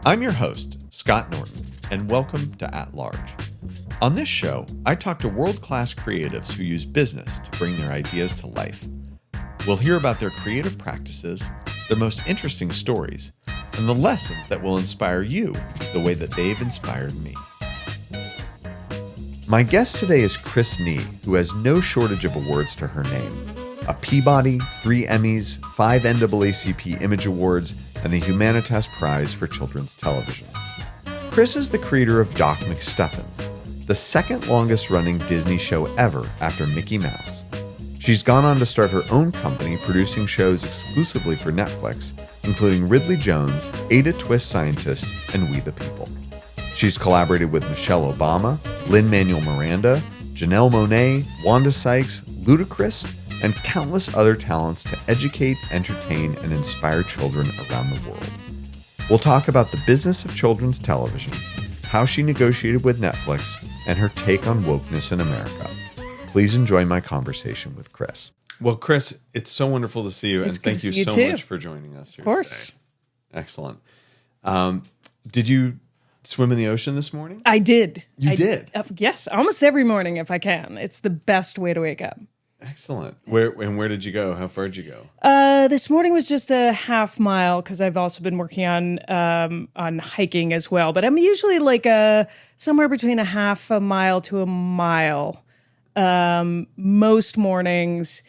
I'm your host, Scott Norton, and welcome to At Large. On this show, I talk to world-class creatives who use business to bring their ideas to life. We'll hear about their creative practices, their most interesting stories, and the lessons that will inspire you the way that they've inspired me. My guest today is Chris Nee, who has no shortage of awards to her name. A Peabody, 3 Emmys, 5 NAACP Image Awards, and the Humanitas Prize for Children's Television. Chris is the creator of Doc McStuffins, the second longest running Disney show ever after Mickey Mouse. She's gone on to start her own company producing shows exclusively for Netflix, including Ridley Jones, Ada Twist Scientist, and We the People. She's collaborated with Michelle Obama, Lin-Manuel Miranda, Janelle Monáe, Wanda Sykes, Ludacris, and countless other talents to educate, entertain, and inspire children around the world. We'll talk about the business of children's television, how she negotiated with Netflix, and her take on wokeness in America. Please enjoy my conversation with Chris. Well, Chris, it's so wonderful to see you, and thank you so much for joining us here today. Excellent. Did you swim in the ocean this morning? I did. You did? Yes, almost every morning if I can. It's the best way to wake up. Excellent. Where did you go? How far did you go? This morning was just a half mile because I've also been working on hiking as well. But I'm usually like somewhere between a half a mile to a mile most mornings,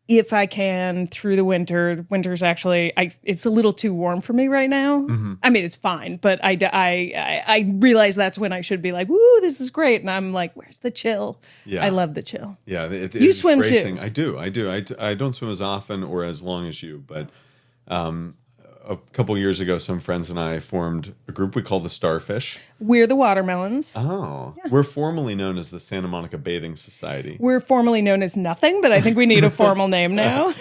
if I can, through the winter. Winter's actually it's a little too warm for me right now. Mm-hmm. I mean, it's fine, but I realize that's when I should be like, "Woo, this is great," and I'm like, "Where's the chill?" Yeah. I love the chill. Yeah, you swim too. I do. I don't swim as often or as long as you, but a couple years ago, some friends and I formed a group we call the Starfish. We're the Watermelons. Oh, yeah. We're formally known as the Santa Monica Bathing Society. We're formally known as nothing, but I think we need a formal name now.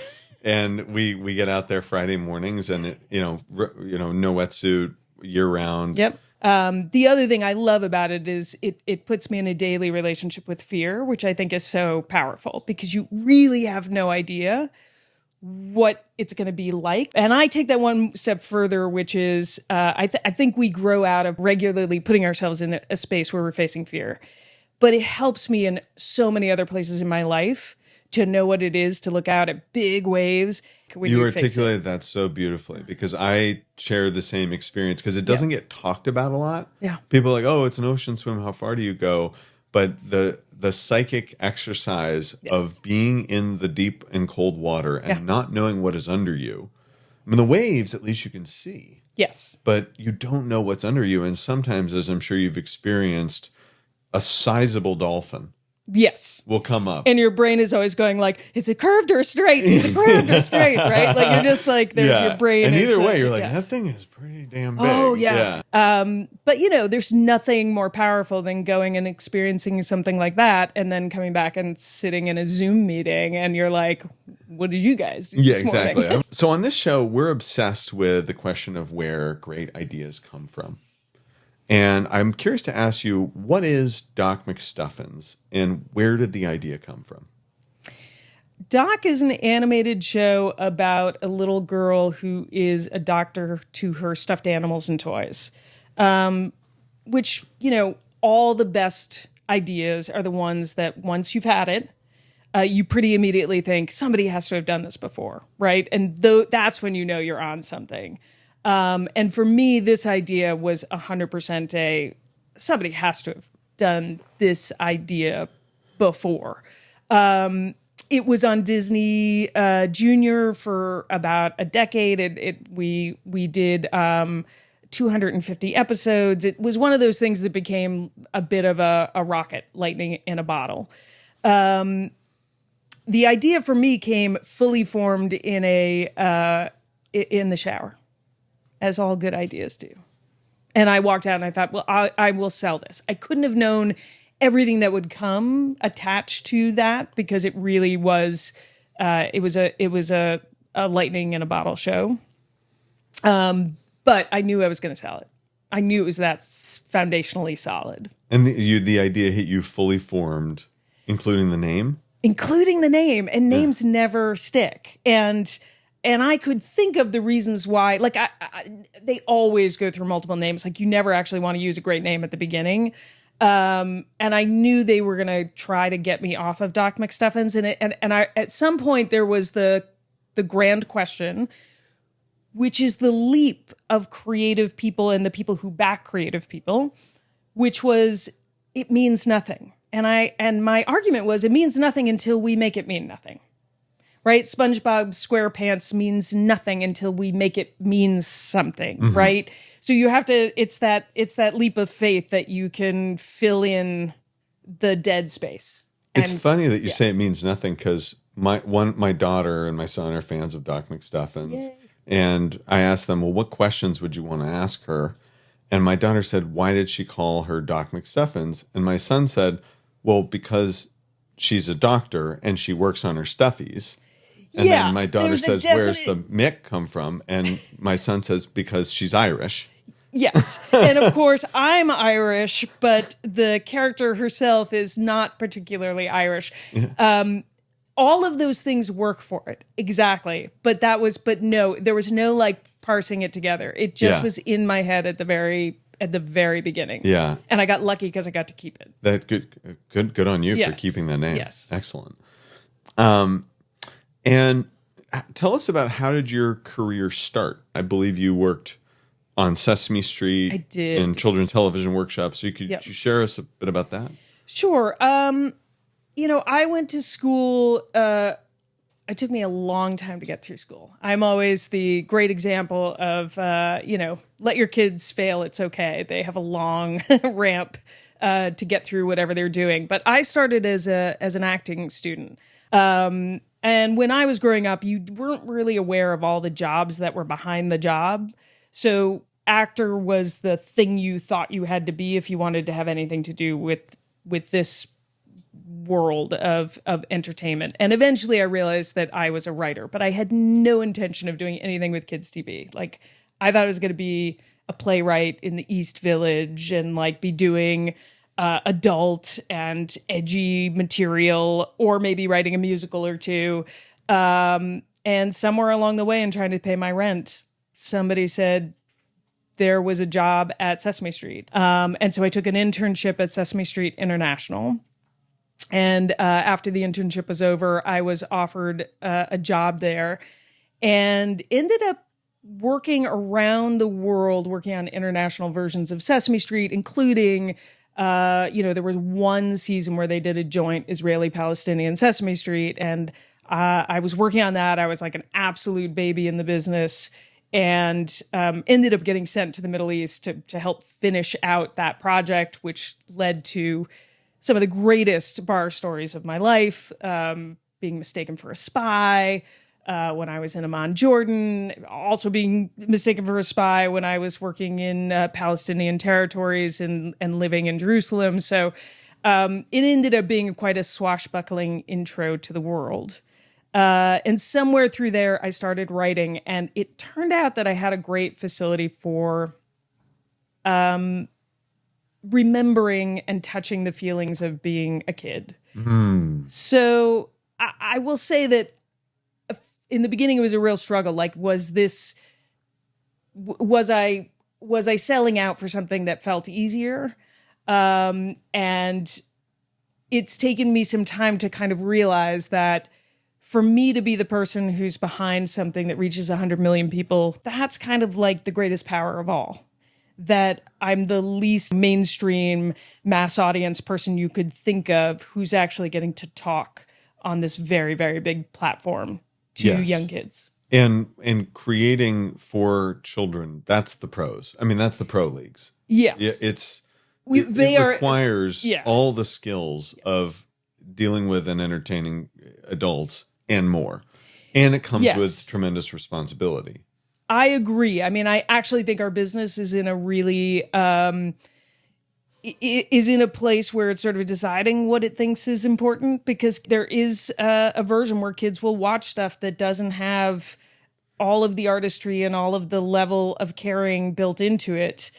And we get out there Friday mornings, and no wetsuit year round. Yep. The other thing I love about it is it puts me in a daily relationship with fear, which I think is so powerful because you really have no idea what it's going to be like. And I take that one step further, which is I think we grow out of regularly putting ourselves in a space where we're facing fear. But it helps me in so many other places in my life to know what it is to look out at big waves. You articulated that so beautifully because I share the same experience because it doesn't get talked about a lot. Yeah. People are like, oh, it's an ocean swim. How far do you go? But the psychic exercise of being in the deep and cold water and not knowing what is under you. I mean, the waves, at least you can see. Yes. But you don't know what's under you. And sometimes, as I'm sure you've experienced, a sizable dolphin will come up. And your brain is always going like, is it curved or straight? Is it curved or straight? Right? Like you're just like, there's your brain. And either way, you're like, that thing is pretty damn big. Oh, yeah. But there's nothing more powerful than going and experiencing something like that and then coming back and sitting in a Zoom meeting and you're like, what did you guys do this morning? Exactly. So on this show, we're obsessed with the question of where great ideas come from. And I'm curious to ask you, what is Doc McStuffins and where did the idea come from? Doc is an animated show about a little girl who is a doctor to her stuffed animals and toys, which, all the best ideas are the ones that once you've had it, you pretty immediately think somebody has to have done this before, right? And that's when you're on something. And for me, this idea was 100% somebody has to have done this idea before. It was on Disney Junior for about a decade. We did 250 episodes. It was one of those things that became a bit of a rocket, lightning in a bottle. The idea for me came fully formed in the shower, as all good ideas do. And I walked out and I thought, well, I will sell this. I couldn't have known everything that would come attached to that because it really was, it was a lightning in a bottle show. But I knew I was going to sell it. I knew it was that foundationally solid. And the idea hit you fully formed, including the name? Including the name. And names never stick. And and I could think of the reasons why, like they always go through multiple names. Like you never actually want to use a great name at the beginning. And I knew they were going to try to get me off of Doc McStuffins. And I, at some point there was the grand question, which is the leap of creative people and the people who back creative people, which was, it means nothing. And my argument was, it means nothing until we make it mean nothing. Right? SpongeBob SquarePants means nothing until we make it mean something, mm-hmm. right? So you have to, it's that leap of faith that you can fill in the dead space. It's funny that you say it means nothing, because my daughter and my son are fans of Doc McStuffins. Yay. And I asked them, well, what questions would you want to ask her? And my daughter said, why did she call her Doc McStuffins? And my son said, well, because she's a doctor and she works on her stuffies. And then my daughter says, where's the Mick come from? And my son says, because she's Irish. Yes. And of course, I'm Irish, but the character herself is not particularly Irish. All of those things work for it. Exactly. But no, there was no like parsing it together. It just was in my head at the very beginning. Yeah. And I got lucky because I got to keep it. That good on you for keeping the name. Yes. Excellent. And tell us about, how did your career start? I believe you worked on Sesame Street. I did. In children's television workshops. So could you share us a bit about that? Sure. I went to school. It took me a long time to get through school. I'm always the great example of, let your kids fail. It's okay. They have a long ramp to get through whatever they're doing. But I started as an acting student. And when I was growing up, you weren't really aware of all the jobs that were behind the job. So actor was the thing you thought you had to be if you wanted to have anything to do with this world of entertainment. And eventually I realized that I was a writer, but I had no intention of doing anything with kids TV. Like, I thought I was going to be a playwright in the East Village and like be doing adult and edgy material, or maybe writing a musical or two. And somewhere along the way, in trying to pay my rent, somebody said there was a job at Sesame Street. And so I took an internship at Sesame Street International. And after the internship was over, I was offered a job there and ended up working around the world, working on international versions of Sesame Street, including there was one season where they did a joint Israeli-Palestinian Sesame Street, and I was working on that. I was like an absolute baby in the business, and ended up getting sent to the Middle East to help finish out that project, which led to some of the greatest bar stories of my life, being mistaken for a spy, when I was in Amman, Jordan, also being mistaken for a spy when I was working in Palestinian territories and living in Jerusalem. So it ended up being quite a swashbuckling intro to the world. And somewhere through there, I started writing, and it turned out that I had a great facility for remembering and touching the feelings of being a kid. Mm. So I will say that in the beginning, it was a real struggle. Like, was I selling out for something that felt easier? And it's taken me some time to kind of realize that for me to be the person who's behind something that reaches 100 million people, that's kind of like the greatest power of all. That I'm the least mainstream mass audience person you could think of who's actually getting to talk on this very, very big platform to young kids. And creating for children, that's the pros. I mean, that's the pro leagues. Yes. It requires all the skills of dealing with and entertaining adults and more. And it comes with tremendous responsibility. I agree. I mean, I actually think our business is in a really is in a place where it's sort of deciding what it thinks is important, because there is a version where kids will watch stuff that doesn't have all of the artistry and all of the level of caring built into it.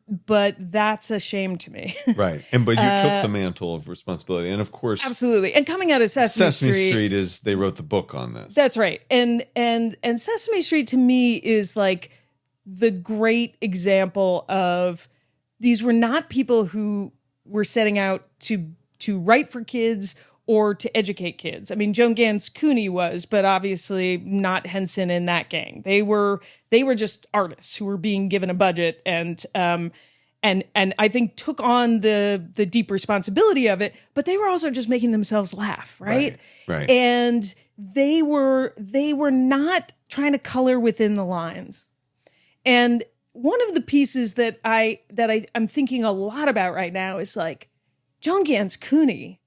that's a shame to me. Right. But you took the mantle of responsibility. And of course, Absolutely. And coming out of Sesame Street is, they wrote the book on this. That's right. And Sesame Street to me is like the great example of these were not people who were setting out to write for kids or to educate kids. I mean, Joan Gans Cooney was, but obviously not Henson and that gang. They were just artists who were being given a budget and I think took on the deep responsibility of it, but they were also just making themselves laugh, right? Right. And they were not trying to color within the lines. And one of the pieces that I'm thinking a lot about right now is like Joan Gans Cooney,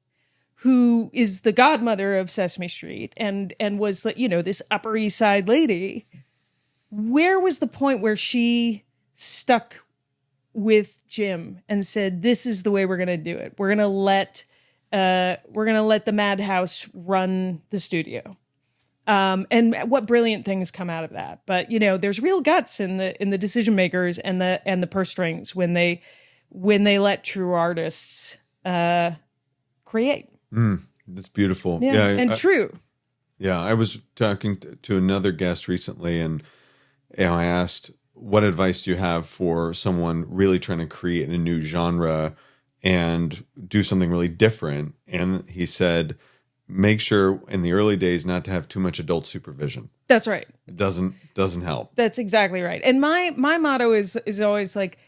who is the godmother of Sesame Street and was, this Upper East Side lady. Where was the point where she stuck with Jim and said, "This is the way we're going to do it. We're going to let the Madhouse run the studio." And what brilliant things come out of that. But there's real guts in the decision makers and the purse strings when they let true artists create. That's beautiful. Yeah, true. Yeah, I was talking to another guest recently, and I asked, what advice do you have for someone really trying to create a new genre and do something really different? And he said, make sure in the early days not to have too much adult supervision. That's right. It doesn't help. That's exactly right. And my motto is always like,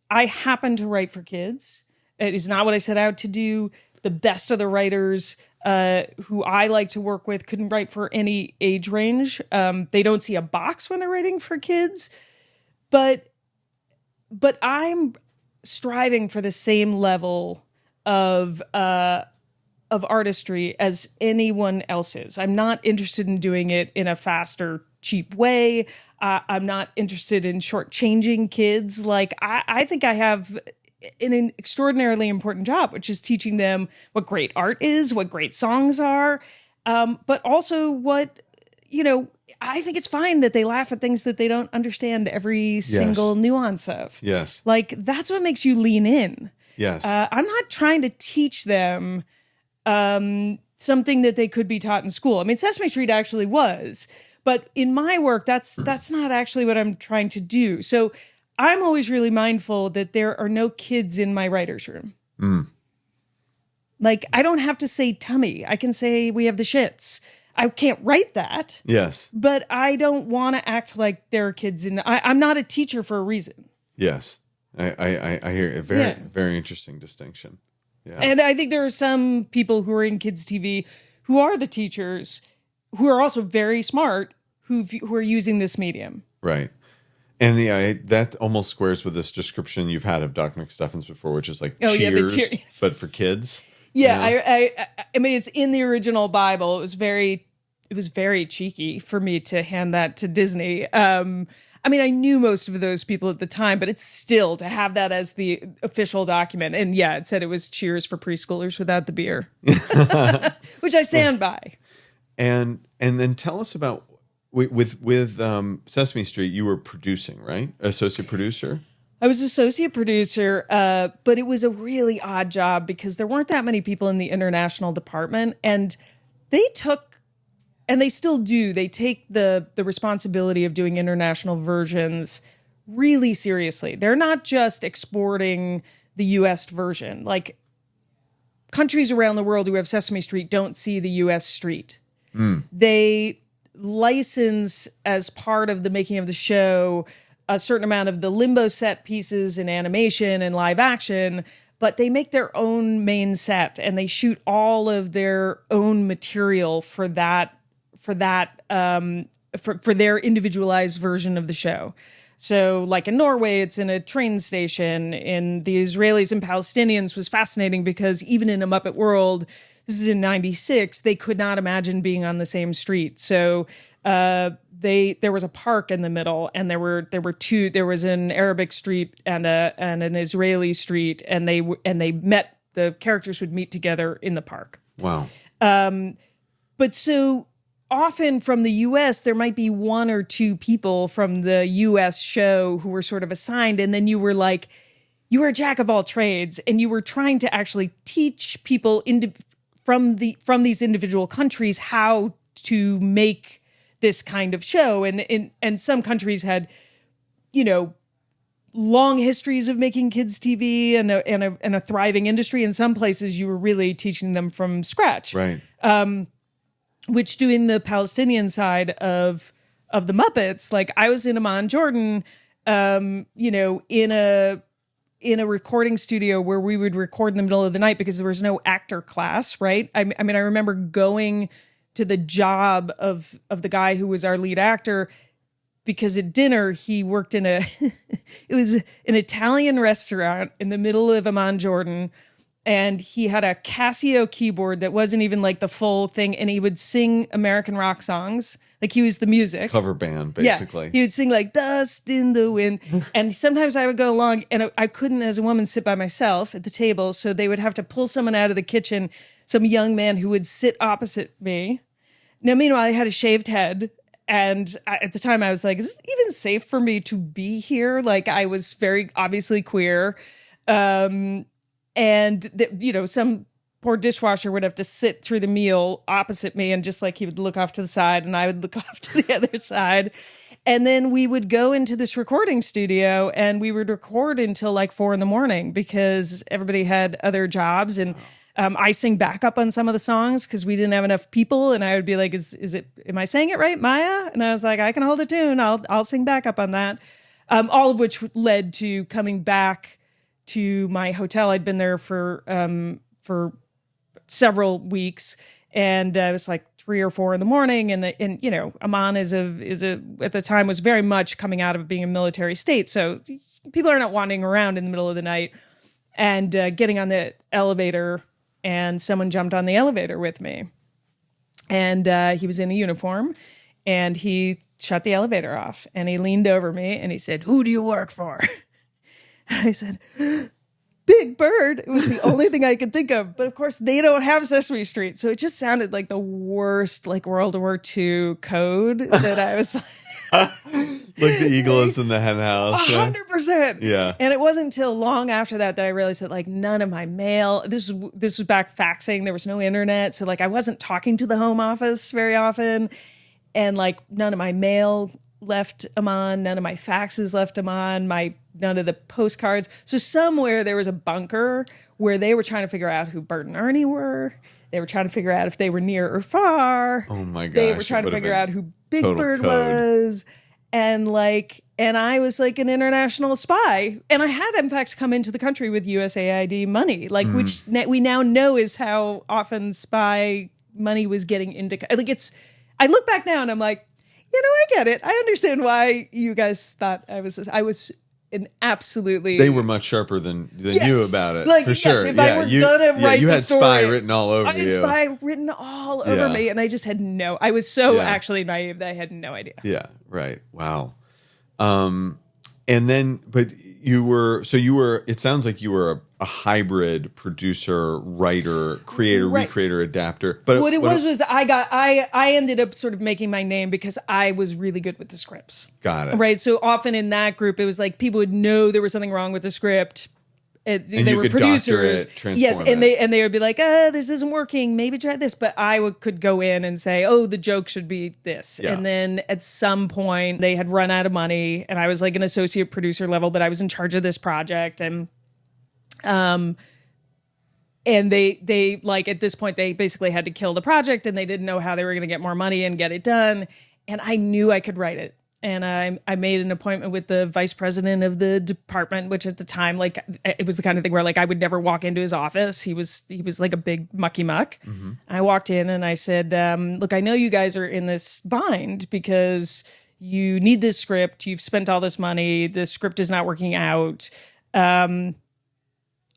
I happen to write for kids. It is not what I set out to do. The best of the writers who I like to work with couldn't write for any age range. They don't see a box when they're writing for kids. But I'm striving for the same level of artistry as anyone else is. I'm not interested in doing it in a fast or cheap way. I'm not interested in shortchanging kids. Like I think I have an extraordinarily important job, which is teaching them what great art is, what great songs are, but also what, I think it's fine that they laugh at things that they don't understand every single nuance of. Yes. Like, that's what makes you lean in. Yes. I'm not trying to teach them something that they could be taught in school. I mean, Sesame Street actually was, but in my work, that's not actually what I'm trying to do. So I'm always really mindful that there are no kids in my writer's room. Like, I don't have to say tummy. I can say we have the shits. I can't write that. Yes. But I don't want to act like there are kids in. I'm not a teacher for a reason. Yes. I hear a very interesting distinction. Yeah. And I think there are some people who are in kids TV who are the teachers, who are also very smart, who are using this medium. Right. And that almost squares with this description you've had of Doc McStuffins before, which is like Cheers, but for kids. Yeah, I mean, it's in the original Bible. It was very cheeky for me to hand that to Disney. I mean, I knew most of those people at the time, but it's still to have that as the official document. And yeah, it said it was Cheers for preschoolers without the beer, which I stand by. And then tell us about with Sesame Street. You were producing, right? Associate producer. I was associate producer, but it was a really odd job because there weren't that many people in the international department, and they took, and they still do, they take the responsibility of doing international versions really seriously. They're not just exporting the U.S. version. Like, countries around the world who have Sesame Street don't see the U.S. street. They license, as part of the making of the show, a certain amount of the limbo set pieces in animation and live action, but they make their own main set and they shoot all of their own material for their individualized version of the show. So like in Norway, it's in a train station. In the Israelis and Palestinians was fascinating because even in a Muppet World, this is in 96, they could not imagine being on the same street. So there was a park in the middle, and there were two. There was an Arabic street and an Israeli street, and they met. The characters would meet together in the park. Wow. But so often from the U.S., there might be one or two people from the U.S. show who were sort of assigned, and then you were like, you were a jack of all trades, and you were trying to actually teach people from these individual countries how to make this kind of show. And some countries had, long histories of making kids TV and a thriving industry. In some places, you were really teaching them from scratch. Right. Which, doing the Palestinian side of the Muppets, like I was in Amman, Jordan, in a recording studio where we would record in the middle of the night because there was no actor class, right? I mean, I remember going to the job of the guy who was our lead actor because at dinner he worked in it was an Italian restaurant in the middle of Amman, Jordan. And he had a Casio keyboard that wasn't even like the full thing. And he would sing American rock songs. Like he was the music. Cover band, basically. Yeah, he would sing like Dust in the Wind. And sometimes I would go along and I couldn't, as a woman, sit by myself at the table. So they would have to pull someone out of the kitchen, some young man who would sit opposite me. Now, meanwhile, I had a shaved head. And at the time I was like, is this even safe for me to be here? Like I was very obviously queer. Some poor dishwasher would have to sit through the meal opposite me, and just like he would look off to the side and I would look off to the other side. And then we would go into this recording studio and we would record until like 4 a.m. because everybody had other jobs. And I sing backup on some of the songs because we didn't have enough people. And I would be like, am I saying it right, Maya? And I was like, I can hold a tune. I'll sing backup on that. All of which led to coming back to my hotel. I'd been there for several weeks, and it was like 3 or 4 a.m. And Amman is at the time was very much coming out of being a military state, so people are not wandering around in the middle of the night. And getting on the elevator, and someone jumped on the elevator with me, and he was in a uniform, and he shut the elevator off, and he leaned over me and he said, "Who do you work for?" And I said, Big Bird. It was the only thing I could think of. But of course, they don't have Sesame Street. So it just sounded like the worst, like World War II code that I was like the eagle is in the hen house. 100%. Yeah. And it wasn't until long after that I realized that like none of my mail, this was back faxing. There was no internet. So like I wasn't talking to the home office very often. And like none of my mail left Amman, none of my faxes left Amman, none of the postcards. So somewhere there was a bunker where they were trying to figure out who Bert and Ernie were. They were trying to figure out if they were near or far. Oh my gosh. They were trying to figure out who Big Bird was. And I was like an international spy. And I had in fact come into the country with USAID money, which we now know is how often spy money was getting into, I look back now and I'm like, I get it. I understand why you guys thought I was an absolutely. They were much sharper than you about it. For sure. If I were gonna write you the had story, spy written all over you. I had spy written all over me, and I just had I was so actually naive that I had no idea. Yeah. Right. Wow. And then, but it sounds like you were a hybrid producer, writer, creator, recreator, adapter. But what it was I ended up sort of making my name because I was really good with the scripts. Got it. Right. So often in that group, it was like people would know there was something wrong with the script. They were producers. Yes, and they would be like, this isn't working. Maybe try this. But I could go in and say, the joke should be this. Yeah. And then at some point they had run out of money, and I was like an associate producer level, but I was in charge of this project. And they like at this point they basically had to kill the project, and they didn't know how they were going to get more money and get it done. And I knew I could write it. And I made an appointment with the vice president of the department, which at the time, like, it was the kind of thing where, like, I would never walk into his office. He was like a big mucky muck. Mm-hmm. I walked in and I said, look, I know you guys are in this bind because you need this script. You've spent all this money. The script is not working out. I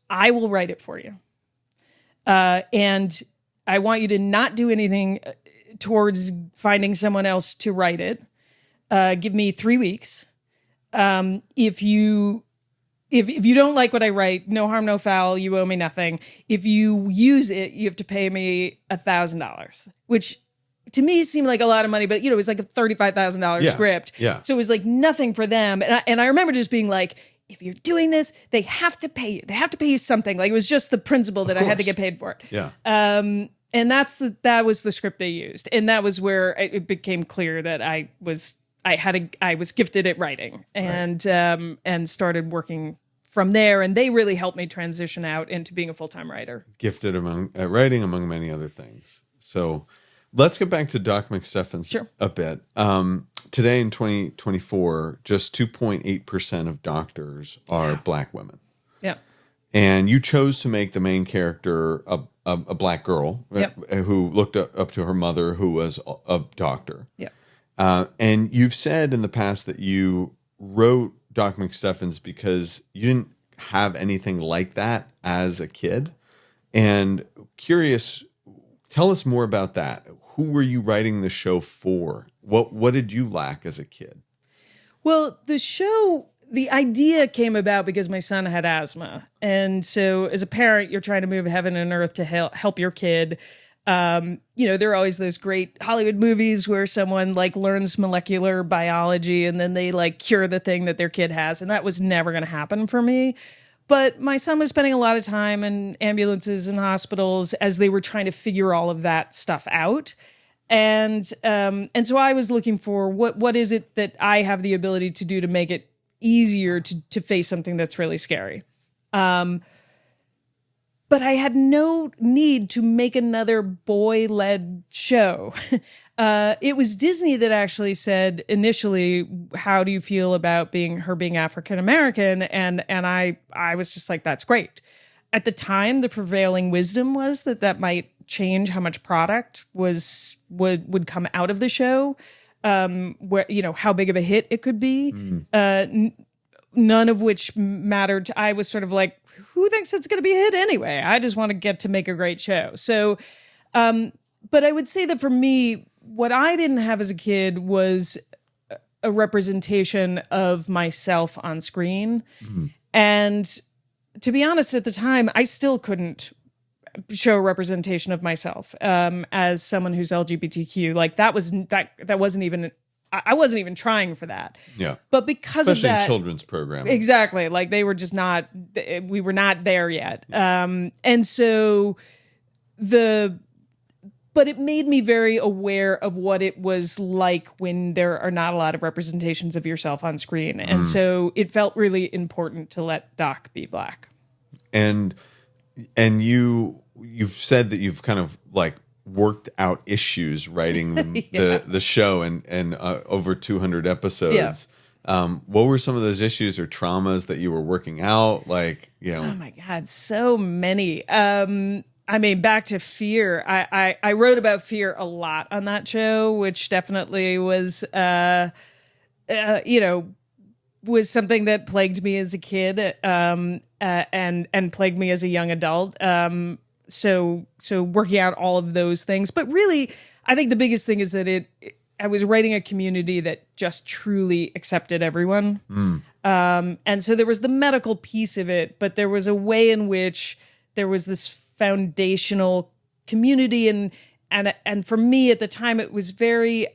will write it for you. And I want you to not do anything towards finding someone else to write it. Give me 3 weeks. If you don't like what I write, no harm, no foul. You owe me nothing. If you use it, you have to pay me $1,000, which to me seemed like a lot of money, but it was like a $35,000 script. Yeah. So it was like nothing for them. And I remember just being like, if you're doing this, they have to pay you. They have to pay you something. Like, it was just the principle that I had to get paid for it. Yeah. And that was the script they used. And that was where it became clear that I was gifted at writing, and started working from there. And they really helped me transition out into being a full-time writer. Gifted at writing, among many other things. So let's get back to Doc McStuffins a bit. Today in 2024, just 2.8% of doctors are Black women. Yeah. And you chose to make the main character a Black girl who looked up to her mother, who was a doctor. Yeah. And you've said in the past that you wrote Doc McStuffins because you didn't have anything like that as a kid. And curious, tell us more about that. Who were you writing the show for? What did you lack as a kid? Well, the idea came about because my son had asthma. And so as a parent, you're trying to move heaven and earth to help your kid. There are always those great Hollywood movies where someone like learns molecular biology and then they like cure the thing that their kid has. And that was never going to happen for me. But my son was spending a lot of time in ambulances and hospitals as they were trying to figure all of that stuff out. And so I was looking for what is it that I have the ability to do to make it easier to face something that's really scary. But I had no need to make another boy-led show. It was Disney that actually said initially, how do you feel about her being African-American? And I was just like, that's great. At the time, the prevailing wisdom was that might change how much product would come out of the show, how big of a hit it could be. None of which mattered. I was sort of like, who thinks it's going to be a hit anyway? I just want to get to make a great show. So, but I would say that for me, what I didn't have as a kid was a representation of myself on screen. And to be honest, at the time, I still couldn't show a representation of myself as someone who's LGBTQ. Like that wasn't even. I wasn't even trying for that. Yeah. But because especially of that, in children's programming. Exactly. Like they were just not, we were not there yet. And so but it made me very aware of what it was like when there are not a lot of representations of yourself on screen. And so it felt really important to let Doc be Black. And you've said that you've kind of like worked out issues writing the show and over 200 episodes. What were some of those issues or traumas that you were working out? Like, oh my God, so many. Back to fear. I wrote about fear a lot on that show, which definitely was, was something that plagued me as a kid, and plagued me as a young adult. So working out all of those things, but really, I think the biggest thing is that I was writing a community that just truly accepted everyone. And so there was the medical piece of it, but there was a way in which there was this foundational community. And for me at the time, it was very,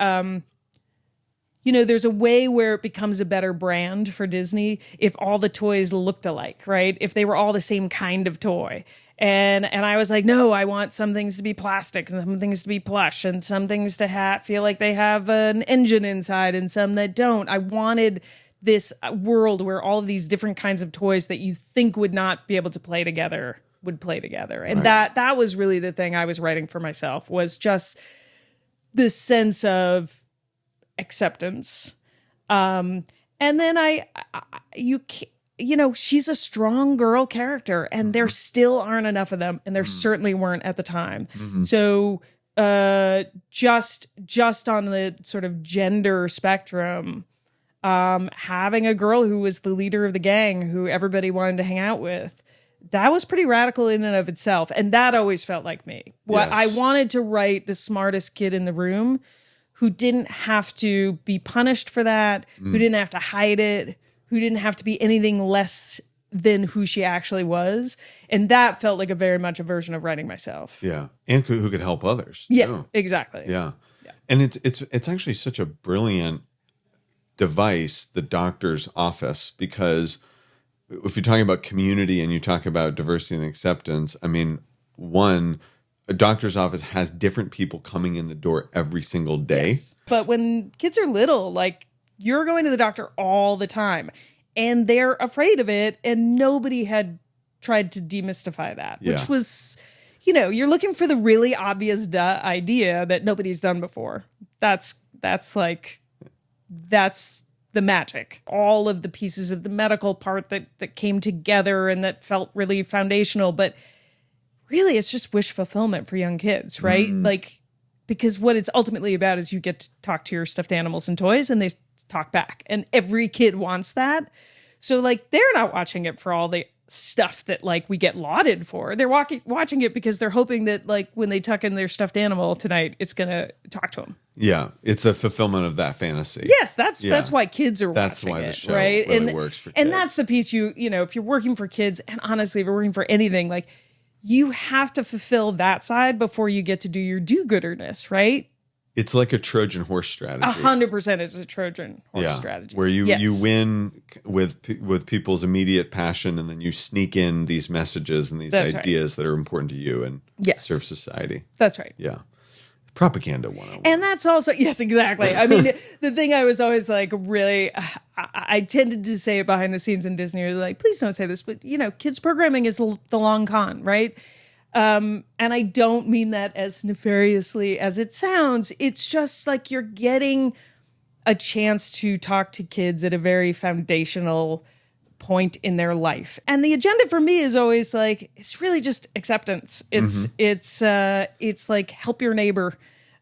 there's a way where it becomes a better brand for Disney if all the toys looked alike, right? If they were all the same kind of toy. And I was like, no, I want some things to be plastic and some things to be plush and some things to feel like they have an engine inside and some that don't. I wanted this world where all of these different kinds of toys that you think would not be able to play together would play together. And that was really the thing I was writing for myself, was just this sense of acceptance. And then she's a strong girl character, and there still aren't enough of them, and there certainly weren't at the time. So just on the sort of gender spectrum, having a girl who was the leader of the gang, who everybody wanted to hang out with, that was pretty radical in and of itself. And that always felt like me. I wanted to write the smartest kid in the room who didn't have to be punished for that, who didn't have to hide it, who didn't have to be anything less than who she actually was. And that felt like very much a version of writing myself. Yeah. And who could help others. Yeah, too. Exactly. Yeah. And it's actually such a brilliant device, the doctor's office, because if you're talking about community and you talk about diversity and acceptance, I mean, one, a doctor's office has different people coming in the door every single day. Yes. But when kids are little, like, you're going to the doctor all the time and they're afraid of it, and nobody had tried to demystify that, which was, you know, you're looking for the really obvious idea that nobody's done before. That's the magic. All of the pieces of the medical part that came together and that felt really foundational, but really it's just wish fulfillment for young kids, right? Like, because what it's ultimately about is you get to talk to your stuffed animals and toys and they talk back. And every kid wants that. So, like, they're not watching it for all the stuff that, like, we get lauded for. They're watching it because they're hoping that, like, when they tuck in their stuffed animal tonight, it's going to talk to them. Yeah, it's a fulfillment of that fantasy. Yes, that's why kids are that's watching why it, the show right? really works for kids. And that's the piece you know, if you're working for kids, and honestly, if you're working for anything, like, you have to fulfill that side before you get to do your do-gooderness, right? It's like a Trojan horse strategy. 100% is a Trojan horse strategy. Where you win with people's immediate passion, and then you sneak in these messages and these ideas that are important to you and serve society. That's right. Yeah. Propaganda 101. And that's also, yes, exactly. I mean, the thing I was always like, really, I tended to say it behind the scenes in Disney, like, please don't say this, but, you know, kids programming is the long con, right? And I don't mean that as nefariously as it sounds. It's just like you're getting a chance to talk to kids at a very foundational point in their life. And the agenda for me is always like, it's really just acceptance. It's like, help your neighbor,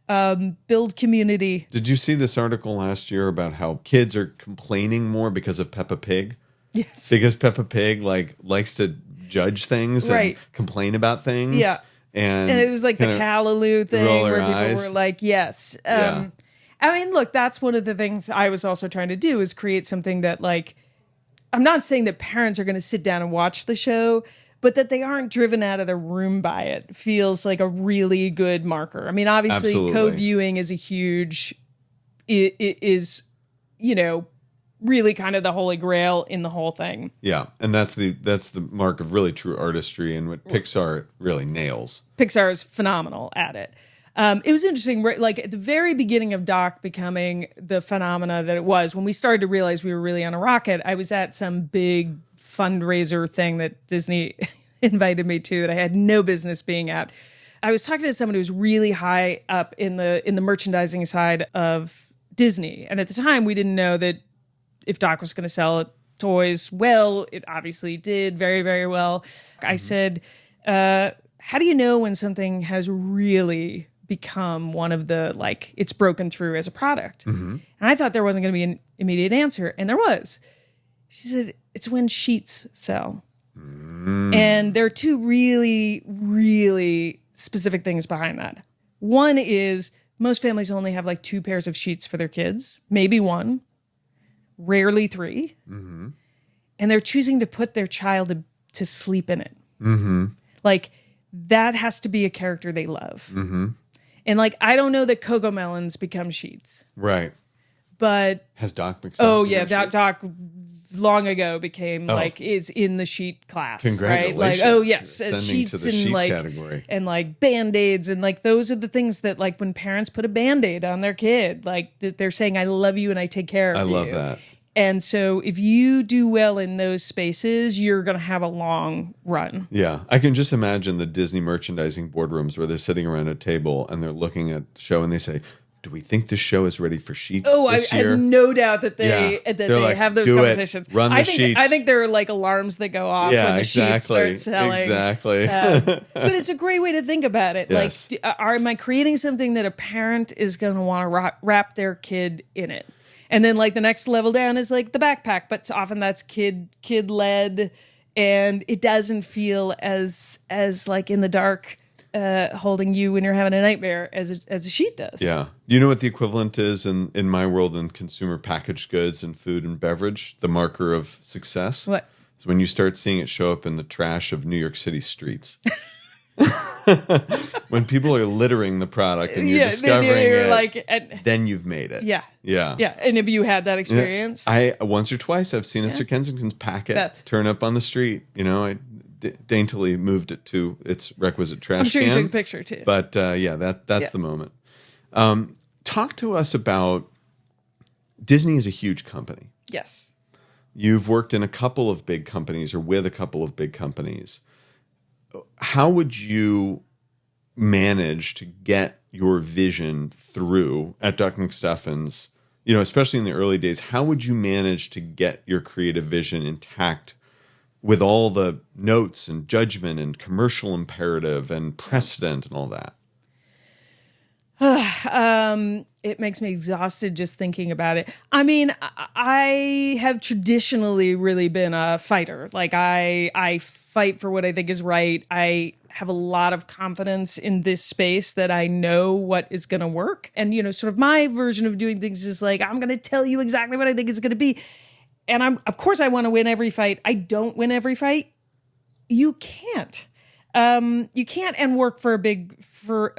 build community. Did you see this article last year about how kids are complaining more because of Peppa Pig? Yes. Because Peppa Pig likes to judge things and complain about things. Yeah. And it was like the Callaloo thing where people eyes. were like, yes. I mean, look, that's one of the things I was also trying to do, is create something that, like, I'm not saying that parents are going to sit down and watch the show, but that they aren't driven out of their room by it feels like a really good marker. I mean, obviously, co-viewing is is, you know, really kind of the holy grail in the whole thing. Yeah, and that's the mark of really true artistry, and what Pixar really nails. Pixar is phenomenal at it. It was interesting, like, at the very beginning of Doc becoming the phenomena that it was, when we started to realize we were really on a rocket, I was at some big fundraiser thing that Disney invited me to that I had no business being at. I was talking to someone who was really high up in the merchandising side of Disney. And at the time, we didn't know that if Doc was going to sell toys well. It obviously did very, very well. I said, how do you know when something has really become one of the, like, it's broken through as a product? And I thought there wasn't going to be an immediate answer, and there was. She said, it's when sheets sell. And there are two really, really specific things behind that. One is most families only have like 2 pairs of sheets for their kids, maybe 1, rarely 3. And they're choosing to put their child to sleep in it. Like, that has to be a character they love. And, like, I don't know that Cocoa Melons become sheets. Right. But has Doc McStuffins? Oh yeah, Doc long ago became like is in the sheet class. Congratulations! Right? Like, oh yes, sheets to the sheet like category. And like Band-Aids, and like those are the things that, like, when parents put a Band-Aid on their kid, like, they're saying, I love you and I take care of you. I love that. And so if you do well in those spaces, you're going to have a long run. Yeah. I can just imagine the Disney merchandising boardrooms where they're sitting around a table and they're looking at the show and they say, do we think this show is ready for sheets this year? I have no doubt that they like, have those conversations. Run the sheets. I think there are like alarms that go off when the sheets start selling. Exactly. But it's a great way to think about it. Yes. Like, am I creating something that a parent is going to want to wrap their kid in it? And then, like, the next level down is like the backpack, but often that's kid led, and it doesn't feel as like in the dark, holding you when you're having a nightmare as a sheet does. Yeah. Do you know what the equivalent is in my world in consumer packaged goods and food and beverage? The marker of success? What? It's when you start seeing it show up in the trash of New York City streets. When people are littering the product and you're Yeah, discovering then you're it, like, and, then you've made it. yeah. Yeah. Yeah. And have you had that experience? I once or twice I've seen a Sir Kensington's packet turn up on the street. You know, I daintily moved it to its requisite trash I'm sure can. you took a picture too. But that's the moment. Talk to us about Disney is a huge company. Yes. You've worked in a couple of big companies or with a couple of big companies. How would you manage to get your vision through at Doc McStuffins? You know, especially in the early days, how would you manage to get your creative vision intact with all the notes and judgment and commercial imperative and precedent and all that? It makes me exhausted just thinking about it. I mean, I have traditionally really been a fighter. Like I fight for what I think is right. I have a lot of confidence in this space that I know what is going to work. And, you know, sort of my version of doing things is like, I'm going to tell you exactly what I think it's going to be. And of course I want to win every fight. I don't win every fight. You can't. You can't and work for a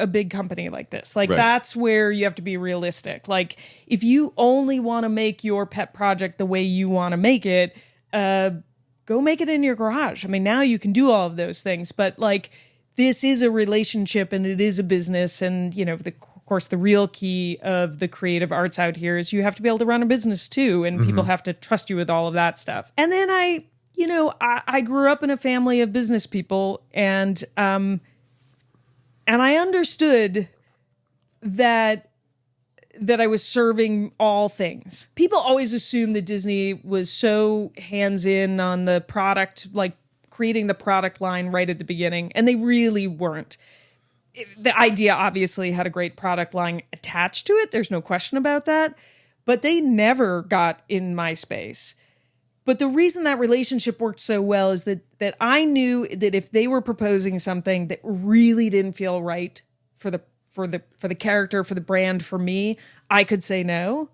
big company like this. Like that's where you have to be realistic. Like if you only want to make your pet project the way you want to make it, go make it in your garage. I mean, now you can do all of those things, but like this is a relationship and it is a business. And, you know, of course, the real key of the creative arts out here is you have to be able to run a business too. And people have to trust you with all of that stuff. And then I grew up in a family of business people, and I understood that I was serving all things. People always assume that Disney was so hands in on the product, like creating the product line right at the beginning, and they really weren't. The idea obviously had a great product line attached to it. There's no question about that, but they never got in my space. But the reason that relationship worked so well is that I knew that if they were proposing something that really didn't feel right for the character, for the brand, for me, I could say no.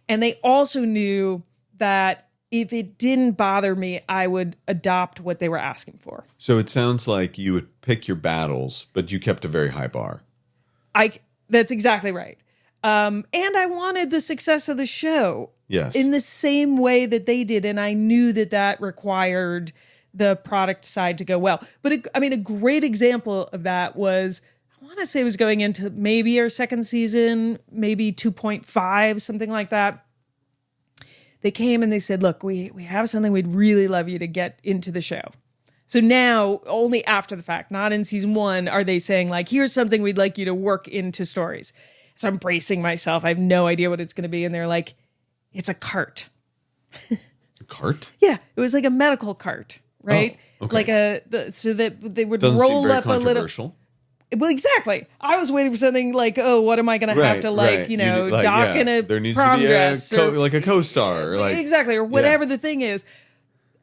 And they also knew that if it didn't bother me, I would adopt what they were asking for. So it sounds like you would pick your battles, but you kept a very high bar. That's exactly right. And I wanted the success of the show. Yes. In the same way that they did. And I knew that required the product side to go well. But a great example of that was, I want to say it was going into maybe our second season, maybe 2.5, something like that. They came and they said, look, we have something we'd really love you to get into the show. So now, only after the fact, not in season 1, are they saying like, here's something we'd like you to work into stories. So I'm bracing myself. I have no idea what it's going to be. And they're like, it's a cart. A cart? Yeah, it was like a medical cart, right? Oh, okay. So that they would Doesn't roll seem very up a little. controversial. Well, exactly. I was waiting for something like, oh, what am I going to have to right. dock in a there needs prom to be dress like a co-star, or like exactly, or whatever the thing is.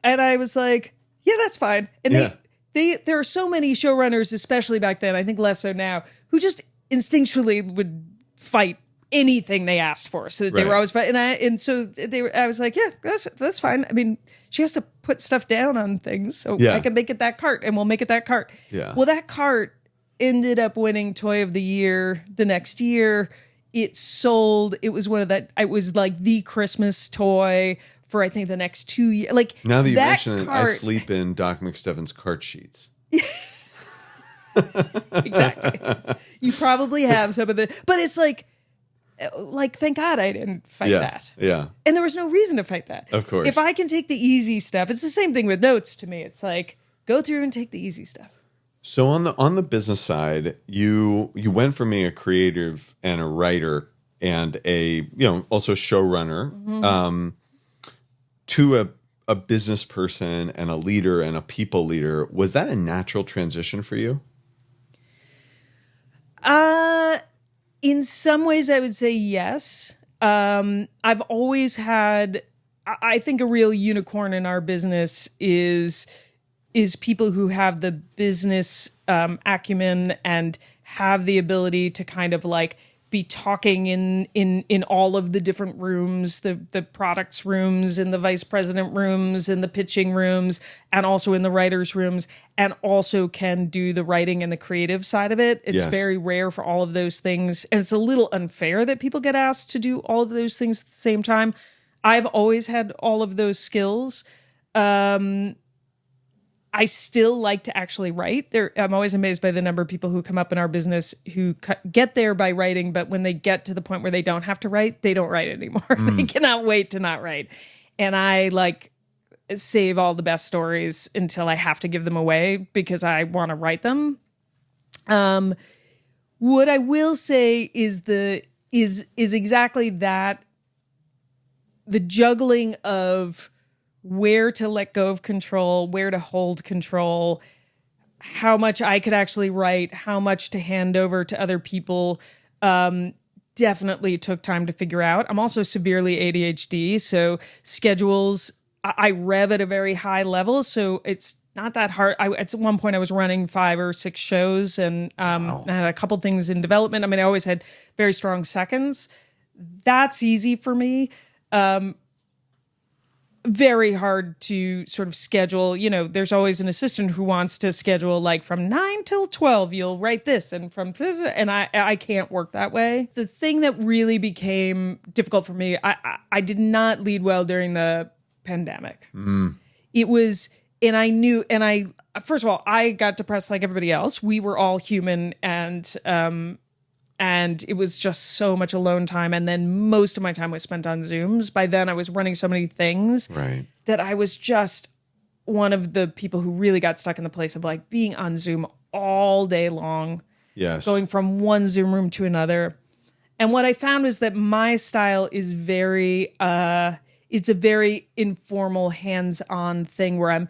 And I was like, yeah, that's fine. And there are so many showrunners, especially back then, I think less so now, who just instinctually would fight anything they asked for, so that they were always fighting. I was like, yeah, that's fine. I mean, she has to put stuff down on things, so I can make it that cart, and we'll make it that cart. Yeah. Well, that cart ended up winning Toy of the Year the next year. It sold. It was it was like the Christmas toy for I think the next 2 years. Like now that you mention it, I sleep in Doc McStuffins cart sheets. Exactly. You probably have some of the, but it's like thank God I didn't fight that. Yeah. And there was no reason to fight that. Of course. If I can take the easy stuff, it's the same thing with notes to me. It's like, go through and take the easy stuff. So on the business side, you went from being a creative and a writer and also showrunner to a business person and a leader and a people leader. Was that a natural transition for you? In some ways, I would say yes. I've always had, I think a real unicorn in our business is people who have the business acumen and have the ability to kind of like be talking in all of the different rooms, the products rooms and the vice president rooms and the pitching rooms, and also in the writers rooms, and also can do the writing and the creative side of it. It's very rare for all of those things. And it's a little unfair that people get asked to do all of those things at the same time. I've always had all of those skills. I still like to actually write. I'm always amazed by the number of people who come up in our business who get there by writing, but when they get to the point where they don't have to write, they don't write anymore. They cannot wait to not write. And I save all the best stories until I have to give them away because I want to write them. What I will say is exactly that, the juggling of where to let go of control, where to hold control, how much I could actually write, how much to hand over to other people, definitely took time to figure out. I'm also severely ADHD, so schedules, I rev at a very high level, so it's not that hard. At one point I was running 5 or 6 shows and I had a couple things in development. I mean, I always had very strong seconds. That's easy for me. Very hard to sort of schedule. You know, there's always an assistant who wants to schedule like from 9 till 12, you'll write this, and and I can't work that way. The thing that really became difficult for me, I did not lead well during the pandemic. It was, first of all, I got depressed like everybody else. We were all human, and it was just so much alone time. And then most of my time was spent on Zooms. By then I was running so many things that I was just one of the people who really got stuck in the place of like being on Zoom all day long. Yes. Going from one Zoom room to another. And what I found was that my style is it's a very informal, hands-on thing where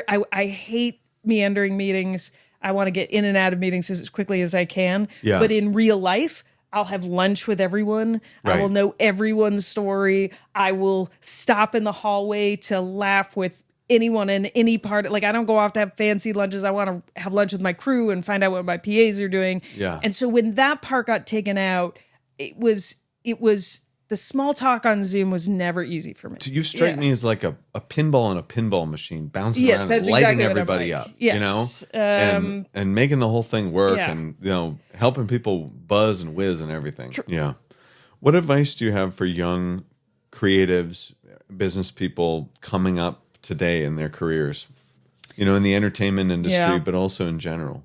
I hate meandering meetings. I want to get in and out of meetings as quickly as I can. Yeah. But in real life, I'll have lunch with everyone. Right. I will know everyone's story. I will stop in the hallway to laugh with anyone in any part. Like, I don't go off to have fancy lunches. I want to have lunch with my crew and find out what my PAs are doing. Yeah. And so when that part got taken out, it was the small talk on Zoom was never easy for me. So you strike me as like a pinball in a pinball machine, bouncing around and lighting exactly everybody up, you know, and making the whole thing work, and helping people buzz and whiz and everything. Yeah. What advice do you have for young creatives, business people coming up today in their careers? You know, in the entertainment industry, but also in general.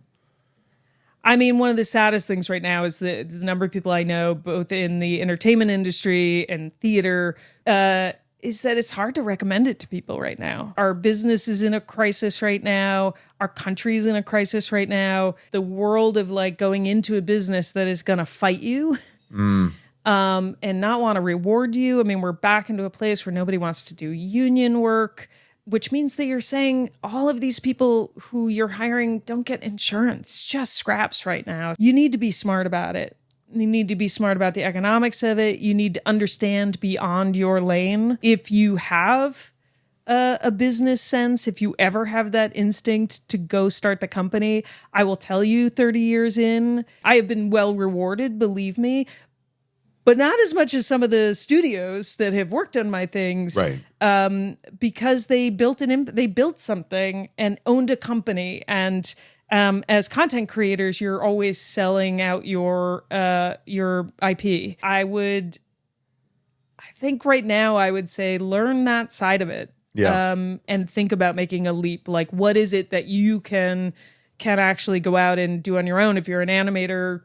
I mean, one of the saddest things right now is the number of people I know, both in the entertainment industry and theater, is that it's hard to recommend it to people right now. Our business is in a crisis right now. Our country is in a crisis right now. The world of like going into a business that is going to fight you and not want to reward you. I mean, we're back into a place where nobody wants to do union work, which means that you're saying all of these people who you're hiring don't get insurance, just scraps right now. You need to be smart about it. You need to be smart about the economics of it. You need to understand beyond your lane. If you have a business sense, if you ever have that instinct to go start the company, I will tell you 30 years in, I have been well rewarded, believe me. But not as much as some of the studios that have worked on my things, right? Because they built something and owned a company. And as content creators, you're always selling out your IP. I think right now I would say learn that side of it, and think about making a leap. Like, what is it that you can actually go out and do on your own? If you're an animator,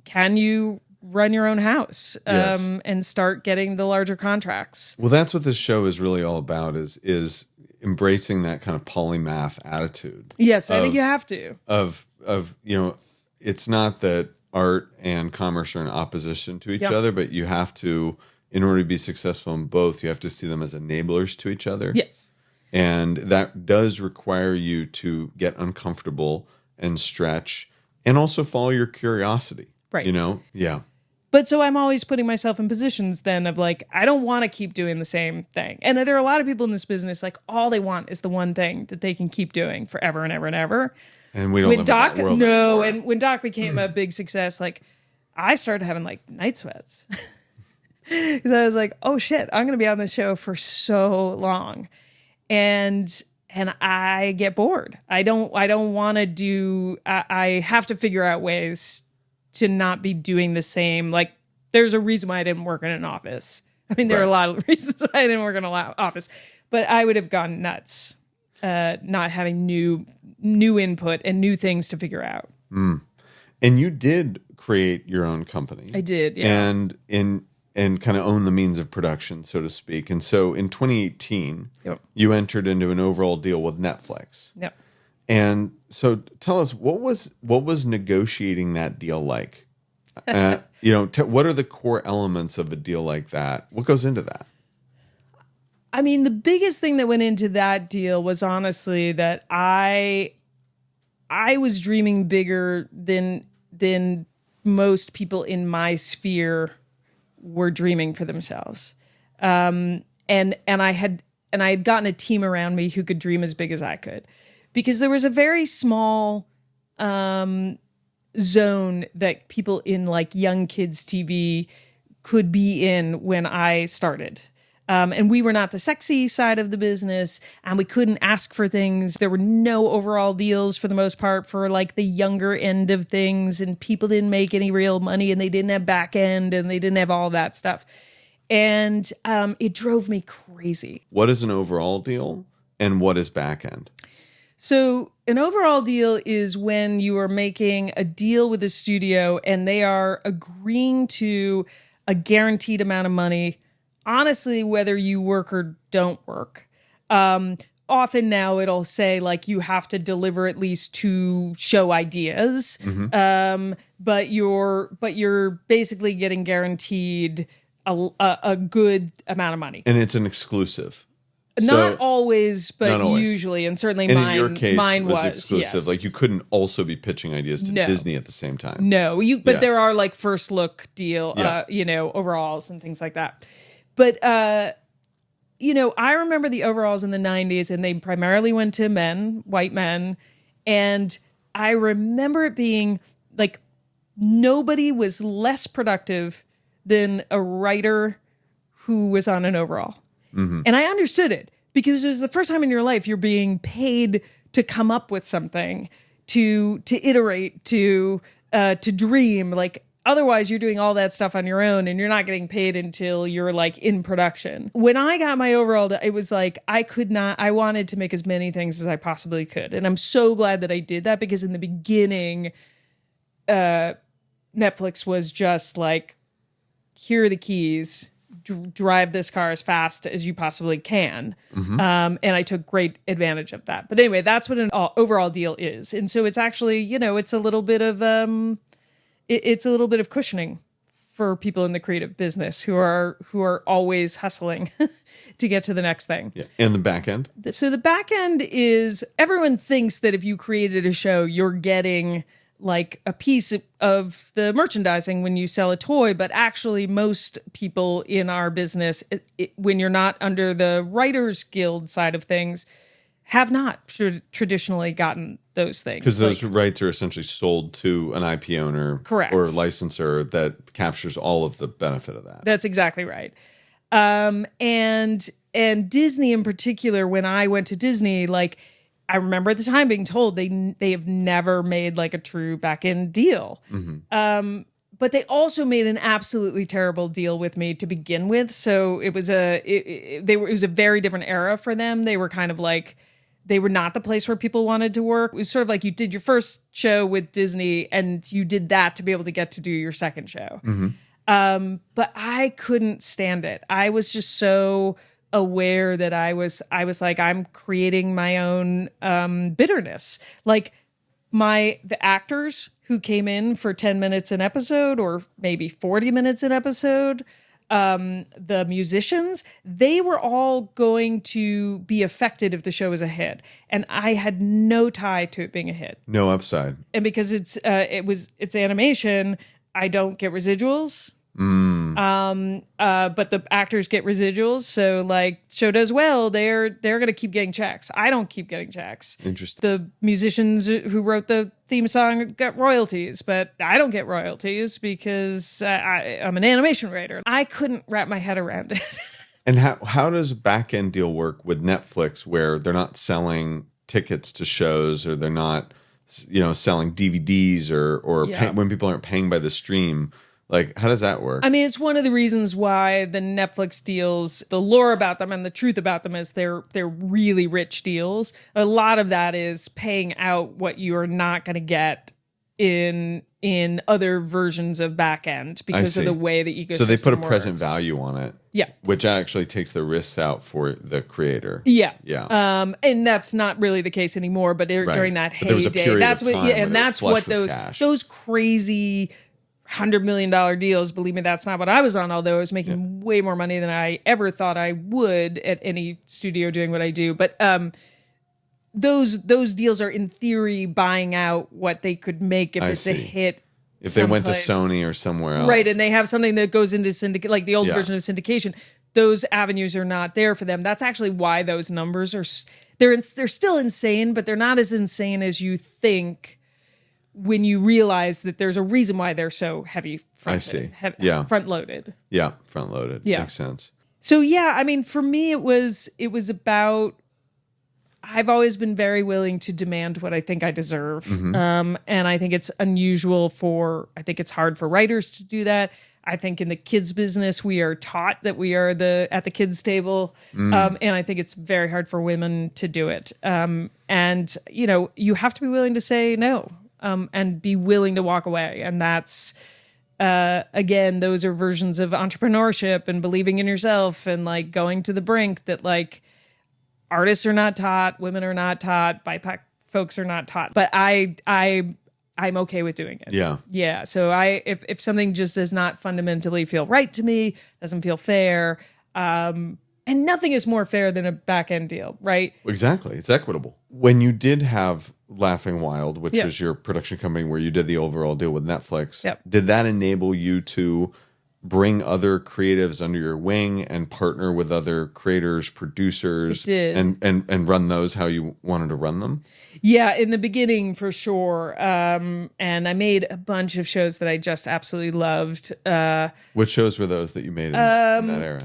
can you run your own house and start getting the larger contracts? Well, that's what this show is really all about, is embracing that kind of polymath attitude. Yes, I think you have to. Of it's not that art and commerce are in opposition to each other, but you have to, in order to be successful in both, you have to see them as enablers to each other. Yes. And that does require you to get uncomfortable and stretch and also follow your curiosity. Right. You know? Yeah. But so I'm always putting myself in positions then of like, I don't want to keep doing the same thing. And there are a lot of people in this business, like all they want is the one thing that they can keep doing forever and ever and ever. And we don't live in that world anymore. And when Doc became a big success, like I started having like night sweats. Because I was like, oh shit, I'm going to be on this show for so long. And I get bored. I don't want to do, I have to figure out ways to not be doing the same. Like, there's a reason why I didn't work in an office. I mean, there are a lot of reasons why I didn't work in an office, but I would have gone nuts not having new input and new things to figure out. Mm. And you did create your own company. I did, yeah. And kind of own the means of production, so to speak. And so in 2018, you entered into an overall deal with Netflix. Yep. And so tell us, what was negotiating that deal like? What are the core elements of a deal like that? What goes into that? I mean, the biggest thing that went into that deal was honestly that I was dreaming bigger than most people in my sphere were dreaming for themselves. And I had gotten a team around me who could dream as big as I could, because there was a very small zone that people in like young kids TV could be in when I started. And we were not the sexy side of the business, and we couldn't ask for things. There were no overall deals for the most part for like the younger end of things, and people didn't make any real money, and they didn't have Backend, and they didn't have all that stuff. And it drove me crazy. What is an overall deal, and what is Backend? So an overall deal is when you are making a deal with a studio and they are agreeing to a guaranteed amount of money, honestly, whether you work or don't work. Often now it'll say like you have to deliver at least 2 show ideas, but you're basically getting guaranteed a good amount of money. And it's an exclusive. Not always, but usually, and certainly and mine. In your case, mine was exclusive. Yes. Like you couldn't also be pitching ideas to Disney at the same time. No, but there are like first look deal, overalls and things like that. But I remember the overalls in the 90s, and they primarily went to men, white men, and I remember it being like nobody was less productive than a writer who was on an overall. Mm-hmm. And I understood it because it was the first time in your life you're being paid to come up with something, to iterate, to dream. Like otherwise, you're doing all that stuff on your own, and you're not getting paid until you're like in production. When I got my overall, it was like I wanted to make as many things as I possibly could, and I'm so glad that I did that, because in the beginning, Netflix was just like, here are the keys. Drive this car as fast as you possibly can. Mm-hmm. And I took great advantage of that. But anyway, that's what an overall deal is. And so it's actually, it's a little bit of cushioning for people in the creative business who are always hustling to get to the next thing. Yeah. And the back end? So the back end is, everyone thinks that if you created a show, you're getting like a piece of the merchandising when you sell a toy, but actually most people in our business, when you're not under the Writers Guild side of things, have not traditionally gotten those things. Because those rights are essentially sold to an IP owner, correct, or licensor that captures all of the benefit of that. That's exactly right. And Disney in particular, when I went to Disney, like, I remember at the time being told they have never made like a true back-end deal. Mm-hmm. But they also made an absolutely terrible deal with me to begin with. So it was it was a very different era for them. They were kind of like, they were not the place where people wanted to work. It was sort of like you did your first show with Disney and you did that to be able to get to do your second show. Mm-hmm. But I couldn't stand it. I was just so aware that I was like, I'm creating my own bitterness. Like the actors who came in for 10 minutes an episode, or maybe 40 minutes an episode, the musicians, they were all going to be affected if the show was a hit. And I had no tie to it being a hit. No upside. And because it's animation, I don't get residuals. But the actors get residuals, so like show does well, they're gonna keep getting checks. I don't keep getting checks. Interesting. The musicians who wrote the theme song got royalties, but I don't get royalties because I'm an animation writer. I couldn't wrap my head around it. And how does a back-end deal work with Netflix, where they're not selling tickets to shows, or they're not, selling DVDs, or when people aren't paying by the stream? Like, how does that work? I mean, it's one of the reasons why the Netflix deals, the lore about them and the truth about them is they're really rich deals. A lot of that is paying out what you are not going to get in other versions of Backend because of the way the ecosystem works. So they put a present value on it. Yeah. Which actually takes the risks out for the creator. Yeah. Yeah. And that's not really the case anymore, but during that heyday, there was a period of time and that's what those crazy $100 million deals, believe me, that's not what I was on, although I was making way more money than I ever thought I would at any studio doing what I do. But those deals are in theory buying out what they could make if it's a hit. If they went to Sony or somewhere else. Right, and they have something that goes into syndicate, like the old version of syndication. Those avenues are not there for them. That's actually why those numbers are, they're still insane, but they're not as insane as you think when you realize that there's a reason why they're so heavy front-loaded. Front-loaded. Yeah, front-loaded. Yeah. Makes sense. So, yeah, I mean, for me, it was about, I've always been very willing to demand what I think I deserve. And I think it's unusual I think it's hard for writers to do that. I think in the kids business, we are taught that we are at the kids table. And I think it's very hard for women to do it. And, you have to be willing to say no. And be willing to walk away. And that's, again, those are versions of entrepreneurship and believing in yourself and like going to the brink that like artists are not taught, women are not taught, BIPOC folks are not taught. But I'm okay with doing it. Yeah. Yeah. So if something just does not fundamentally feel right to me, doesn't feel fair, and nothing is more fair than a back-end deal, right? Exactly. It's equitable. When you did have Laughing Wild, which was your production company where you did the overall deal with Netflix, did that enable you to bring other creatives under your wing and partner with other creators, producers, and run those how you wanted to run them? Yeah, in the beginning, for sure. And I made a bunch of shows that I just absolutely loved. Which shows were those that you made in that era?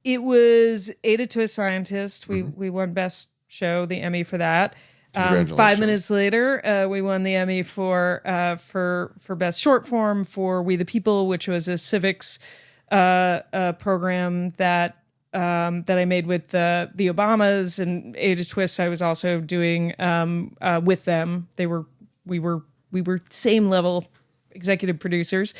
It was Ada Twist Scientist. We won Best Show, the Emmy for that. 5 minutes later, we won the Emmy for Best Short Form for We the People, which was a civics program that I made with the Obamas, and Ada Twist I was also doing with them. We were same level executive producers.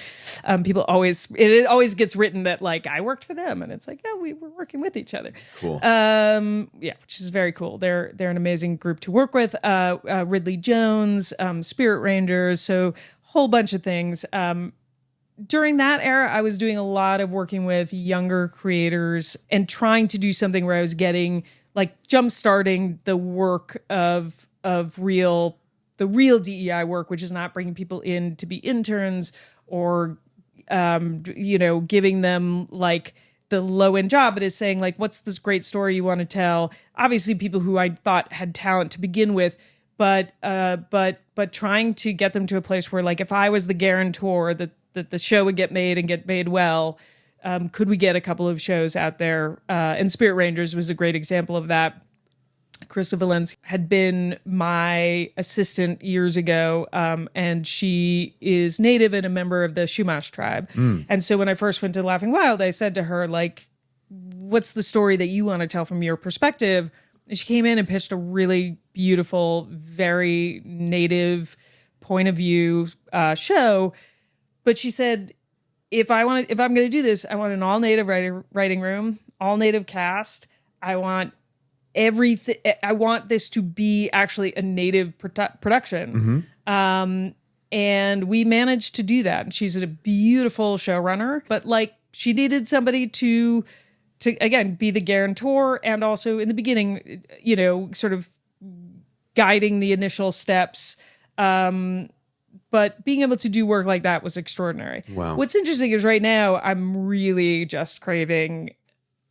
It always gets written that like I worked for them, and it's like, no, we were working with each other. Cool. Which is very cool. They're an amazing group to work with. Ridley Jones, Spirit Rangers, so whole bunch of things. During that era, I was doing a lot of working with younger creators and trying to do something where I was getting like jump-starting the work of the real DEI work, which is not bringing people in to be interns or, giving them like the low end job, but is saying like, what's this great story you want to tell? Obviously people who I thought had talent to begin with, but trying to get them to a place where like, if I was the guarantor that the show would get made and get made well, could we get a couple of shows out there? And Spirit Rangers was a great example of that. Krista Valens had been my assistant years ago, and she is native and a member of the Chumash tribe. And so when I first went to Laughing Wild, I said to her, like, what's the story that you want to tell from your perspective? And she came in and pitched a really beautiful, very native point of view show. But she said, if I'm going to do this, I want an all native writing room, all native cast. I want everything. I want this to be actually a native production. And we managed to do that. And she's a beautiful showrunner, but like she needed somebody to again, be the guarantor. And also in the beginning, sort of guiding the initial steps, but being able to do work like that was extraordinary. Wow. What's interesting is right now I'm really just craving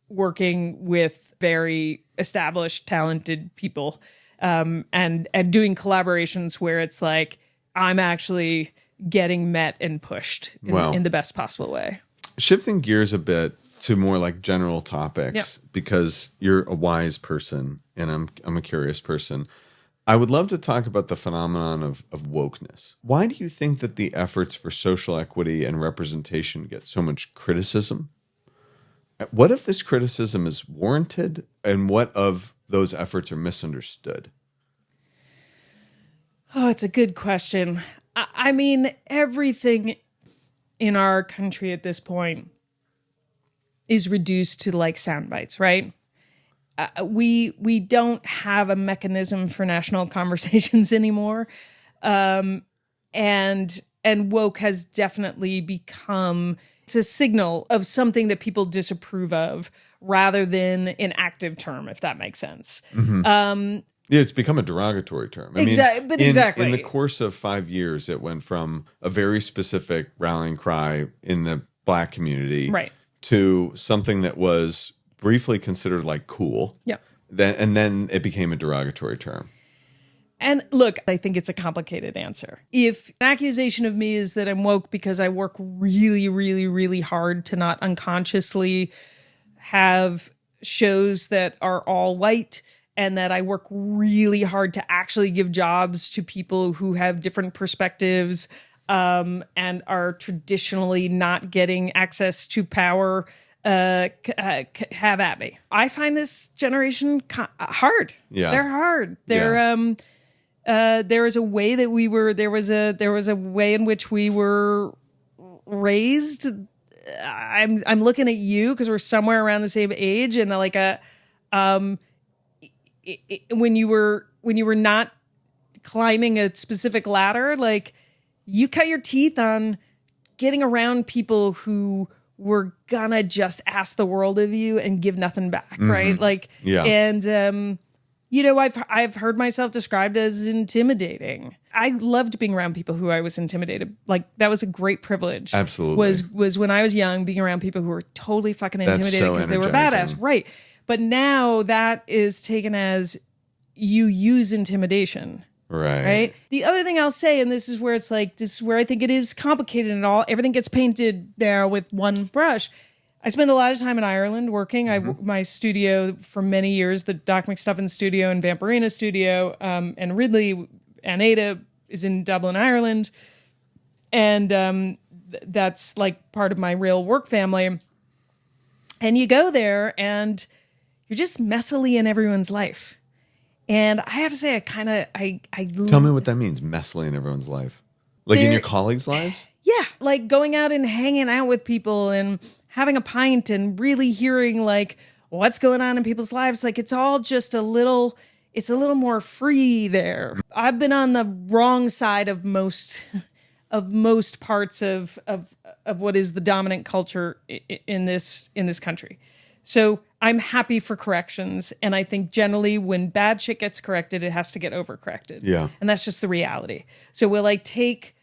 working with very established, talented people, and doing collaborations where it's like I'm actually getting met and pushed in the best possible way. Shifting gears a bit to more like general topics, because you're a wise person and I'm a curious person. I would love to talk about the phenomenon of wokeness. Why do you think that the efforts for social equity and representation get so much criticism? What if this criticism is warranted, and what of those efforts are misunderstood? Oh, it's a good question. I mean, everything in our country at this point is reduced to like sound bites, right? We don't have a mechanism for national conversations anymore, and woke has definitely become, it's a signal of something that people disapprove of rather than an active term, if that makes sense. Mm-hmm. Yeah, it's become a derogatory term. I mean, exactly. In the course of 5 years, it went from a very specific rallying cry in the Black community, right, to something that was briefly considered like cool. Yeah. Then it became a derogatory term. And look, I think it's a complicated answer. If an accusation of me is that I'm woke because I work really, really, really hard to not unconsciously have shows that are all white, and that I work really hard to actually give jobs to people who have different perspectives, and are traditionally not getting access to power, have at me. I find this generation hard. Yeah, they're hard. They're there is a way that we were. There was a way in which we were raised. I'm looking at you because we're somewhere around the same age, and like when you were not climbing a specific ladder, like you cut your teeth on getting around people who were gonna just ask the world of you and give nothing back, mm-hmm. right? Like, yeah. And I've heard myself described as intimidating. I loved being around people who I was intimidated. Like that was a great privilege. Absolutely. Was when I was young, being around people who were totally fucking intimidated because they were badass, right? But now that is taken as you use intimidation. Right. The other thing I'll say, and this is where I think it is complicated and everything gets painted now with one brush. I spent a lot of time in Ireland working. Mm-hmm. My studio for many years, the Doc McStuffins studio and Vampirina studio, and Ridley and Ada is in Dublin, Ireland. And that's like part of my real work family. And you go there and you're just messily in everyone's life. And I have to say, I tell me what that means, messily in everyone's life. Like in your colleagues' lives? Yeah, like going out and hanging out with people and having a pint and really hearing like what's going on in people's lives. Like it's all just it's a little more free there. I've been on the wrong side of most parts of what is the dominant culture in this country. So I'm happy for corrections. And I think generally when bad shit gets corrected, it has to get overcorrected. Yeah. And that's just the reality. So will I take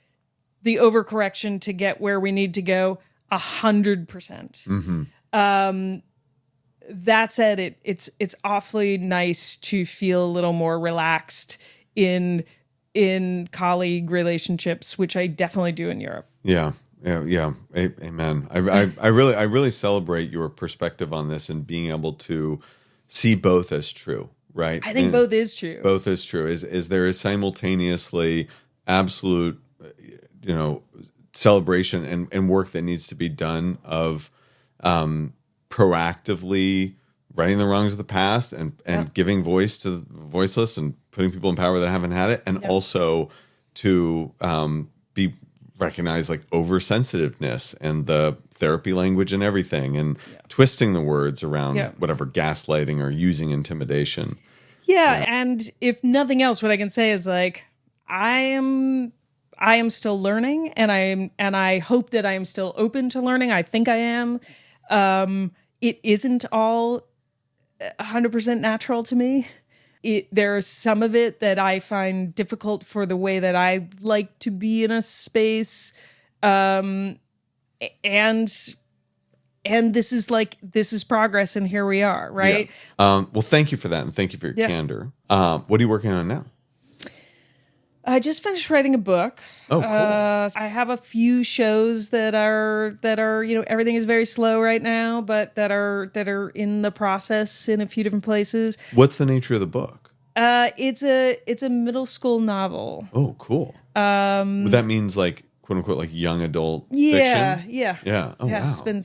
the overcorrection to get where we need to go? 100%. Mm-hmm. That said, it's awfully nice to feel a little more relaxed in colleague relationships, which I definitely do in Europe. Yeah. Amen. I really celebrate your perspective on this and being able to see both as true, right? I think both is true. Both is true. Is there is simultaneously absolute, celebration and work that needs to be done of proactively righting the wrongs of the past and giving voice to the voiceless and putting people in power that haven't had it, and also to be recognized like oversensitiveness and the therapy language and everything, and twisting the words around whatever, gaslighting or using intimidation. Yeah, and if nothing else, what I can say is like I am still learning, and I hope that I am still open to learning. I think I am. It isn't all 100% natural to me. there's some of it that I find difficult for the way that I like to be in a space. And this is progress, and here we are, right? Yeah. Well, thank you for that, and thank you for your candor. What are you working on now? I just finished writing a book. Oh, cool. I have a few shows that are everything is very slow right now, but that are in the process in a few different places. What's the nature of the book? It's a middle school novel. Oh, cool. That means like quote unquote like young adult fiction? Yeah. Oh, wow. It's been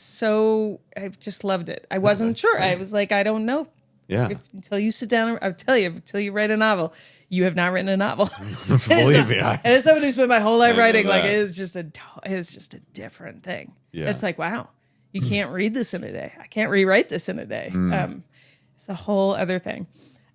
I've just loved it. I wasn't sure. Great. I was like, I don't know. Yeah. Until you sit down, I'll tell you, until you write a novel, you have not written a novel. Believe me. And as someone who spent my whole life writing, like it's just a different thing. Yeah. It's like, wow, you can't read this in a day. I can't rewrite this in a day. It's a whole other thing.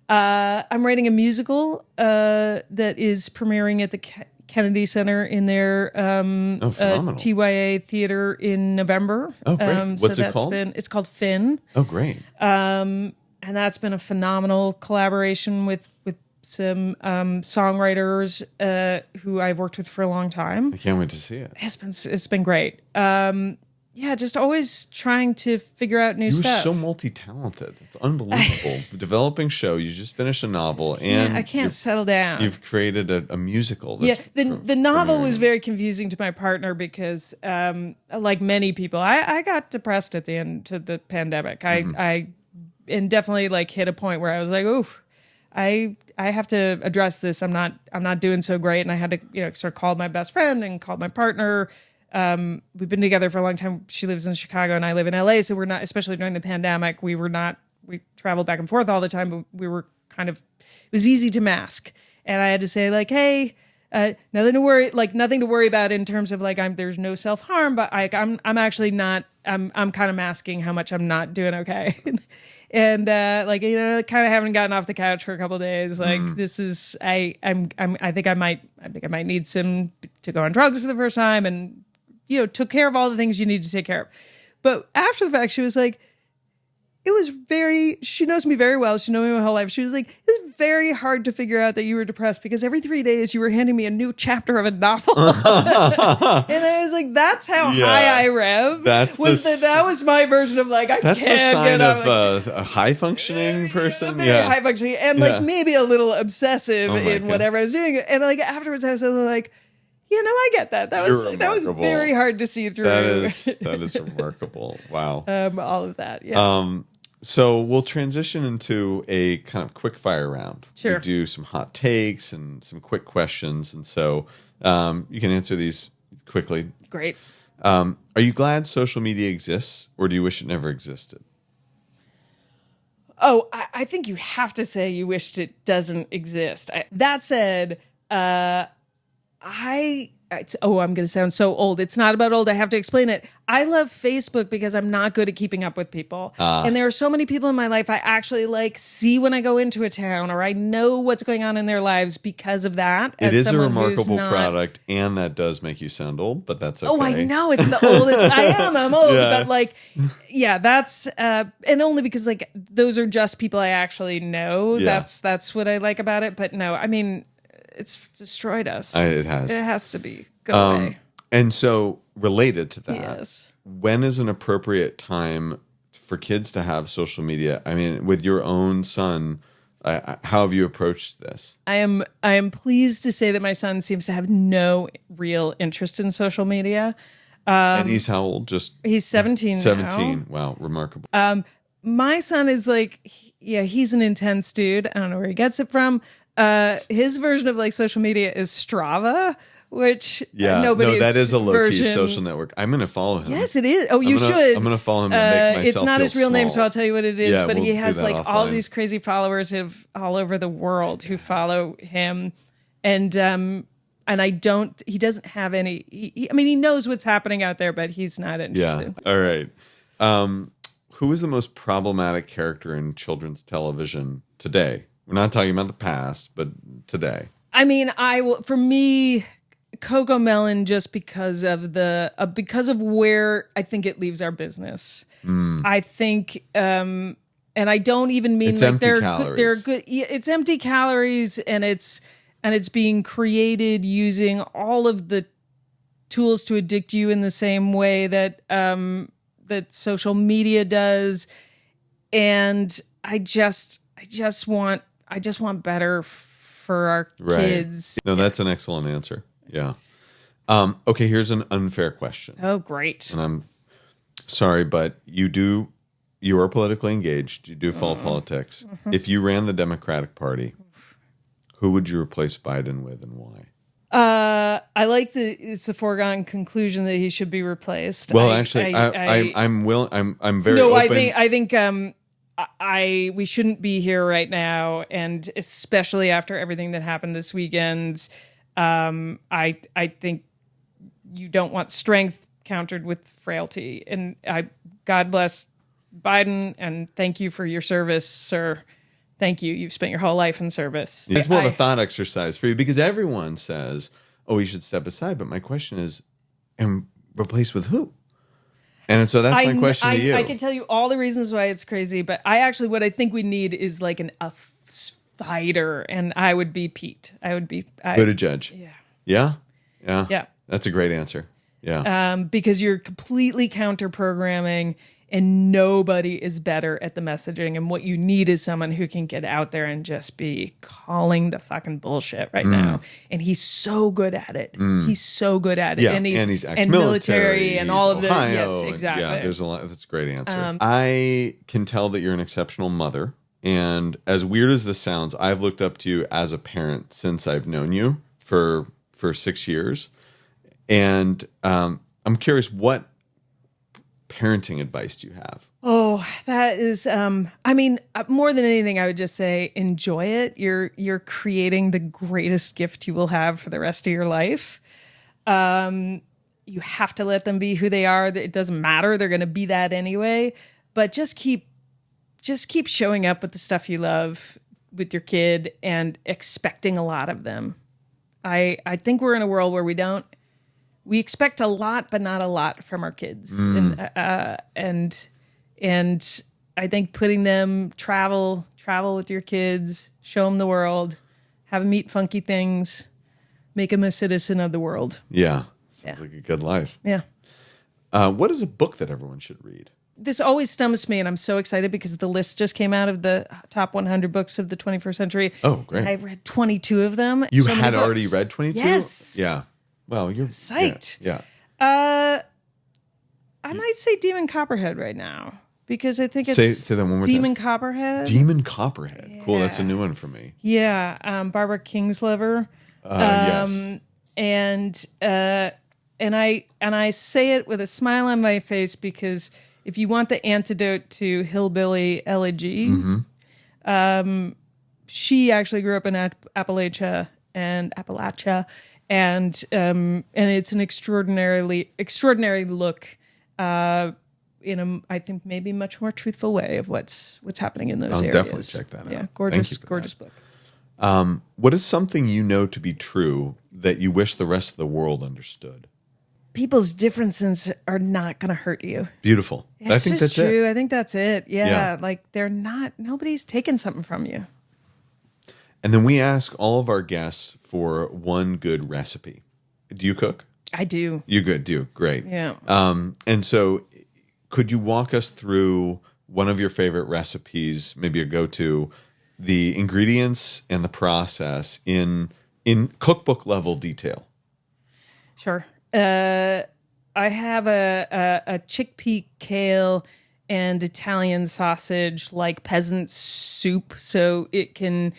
I'm writing a musical that is premiering at the Kennedy Center in their TYA theater in November. Oh, great. What's it called? It's called Finn. Oh, great. And that's been a phenomenal collaboration with some songwriters who I've worked with for a long time. I can't wait to see it. It's been great. Just always trying to figure out new stuff. You're so multi-talented. It's unbelievable. Developing show. You just finished a novel, and I can't settle down. You've created a musical. The novel was very confusing to my partner because, like many people, I got depressed at the end of the pandemic. I definitely like hit a point where I was like, oof. I have to address this. I'm not doing so great, and I had to sort of call my best friend and call my partner. We've been together for a long time. She lives in Chicago and I live in LA, so we're not, especially during the pandemic, we traveled back and forth all the time, but we were it was easy to mask. And I had to say like, hey, nothing to worry about in terms of like there's no self-harm, but I'm actually not, I'm kind of masking how much I'm not doing okay. And kind of haven't gotten off the couch for a couple of days. Like this is, I think I might need to go on drugs for the first time, and took care of all the things you need to take care of. But after the fact, she was like, she knows me very well. She knows me my whole life. She was like, it was very hard to figure out that you were depressed because every 3 days you were handing me a new chapter of a novel. And I was like, that's how high I rev. That was my version of like, that's the sign of a high functioning person. High functioning and like maybe a little obsessive in whatever I was doing. And like afterwards I was like, I get that. That was very hard to see through. That is remarkable. Wow. All of that. Yeah. So we'll transition into a kind of quick fire round. Sure. We do some hot takes and some quick questions, and so you can answer these quickly. Great. Are you glad social media exists, or do you wish it never existed? Oh, I think you have to say you wished it doesn't exist. That said, I'm going to sound so old. It's not about old. I have to explain it. I love Facebook because I'm not good at keeping up with people. And there are so many people in my life I actually see when I go into a town, or I know what's going on in their lives because of that. It is a remarkable product, and that does make you sound old, but that's okay. Oh, I know. It's the oldest. I'm old. Yeah. But that's, and only because those are just people I actually know. Yeah. That's what I like about it. But no, I mean, it's destroyed us. It has. It has to be. Go away. And so, related to that, yes. When is an appropriate time for kids to have social media? I mean, with your own son, how have you approached this? I am pleased to say that my son seems to have no real interest in social media. And he's how old? He's 17 17. now. Wow, remarkable. My son is he's an intense dude. I don't know where he gets it from. His version of social media is Strava, which that is a low-key social network. I'm going to follow him. Yes, it is. Oh, you should. I'm going to follow him and make myself It's not his real name, so I'll tell you what it is. Yeah, but he has all offline. These crazy followers all over the world who follow him, and he doesn't have any. He knows what's happening out there, but he's not interested. Yeah. All right. Who is the most problematic character in children's television today? We're not talking about the past, but today. I mean, for me, Coco Melon, just because of where I think it leaves our business. I think And I don't even mean It's like empty they're calories. good. They're good. It's empty calories, and it's being created using all of the tools to addict you in the same way that that social media does. And I just want better for our kids. No, that's an excellent answer. Yeah. Okay, here's an unfair question. Oh, great. And I'm sorry, but you are politically engaged. You do follow politics. Mm-hmm. If you ran the Democratic Party, who would you replace Biden with and why? I like it's a foregone conclusion that he should be replaced. Well, I'm willing. I'm very no. open. I think we shouldn't be here right now, and especially after everything that happened this weekend. I think you don't want strength countered with frailty, and God bless Biden, and thank you for your service, sir. Thank you. You've spent your whole life in service. It's more of a thought exercise for you because everyone says, "Oh, he should step aside." But my question is, and replace with who? And so that's my question to you. I can tell you all the reasons why it's crazy, but what I think we need is like a fighter, and I would be Pete. Buttigieg. Yeah. That's a great answer. Yeah. Because you're completely counter programming, and nobody is better at the messaging. And what you need is someone who can get out there and just be calling the fucking bullshit right now. And he's so good at it. He's so good at it. Yeah, and he's ex-military and all of the Ohio, yes, exactly. Yeah, there's a lot. That's a great answer. I can tell that you're an exceptional mother. And as weird as this sounds, I've looked up to you as a parent since I've known you for 6 years. And I'm curious, what parenting advice do you have? Oh, that is, more than anything, I would just say, enjoy it. You're creating the greatest gift you will have for the rest of your life. You have to let them be who they are. It doesn't matter. They're going to be that anyway, but just keep showing up with the stuff you love with your kid and expecting a lot of them. I think we're in a world where we expect a lot, but not a lot from our kids. And I think putting them travel with your kids, show them the world, have them eat funky things, make them a citizen of the world. Yeah. Sounds like a good life. Yeah. What is a book that everyone should read? This always stumps me, and I'm so excited because the list just came out of the top 100 books of the 21st century. Oh, great. And I've read 22 of them. You had already read 22? Yes. Yeah. Well, you're psyched. Yeah. I might say Demon Copperhead right now because I think it's say that one more Demon time. Copperhead. Demon Copperhead. Yeah. Cool. That's a new one for me. Yeah. Barbara Kingsliver. Yes. And I say it with a smile on my face because if you want the antidote to hillbilly elegy, she actually grew up in Appalachia, and it's an extraordinary look in a, I think, maybe much more truthful way of what's happening in those areas. I'll definitely check that out. Yeah, gorgeous book. What is something you know to be true that you wish the rest of the world understood? People's differences are not going to hurt you. Beautiful. I think that's true. it. I think that's it. Yeah, like nobody's taking something from you. And then we ask all of our guests for one good recipe. Do you cook? I do. You do. Great. Yeah. And so could you walk us through one of your favorite recipes, maybe a go-to, the ingredients and the process in cookbook level detail? Sure. I have a chickpea, kale, and Italian sausage like peasant soup, so it can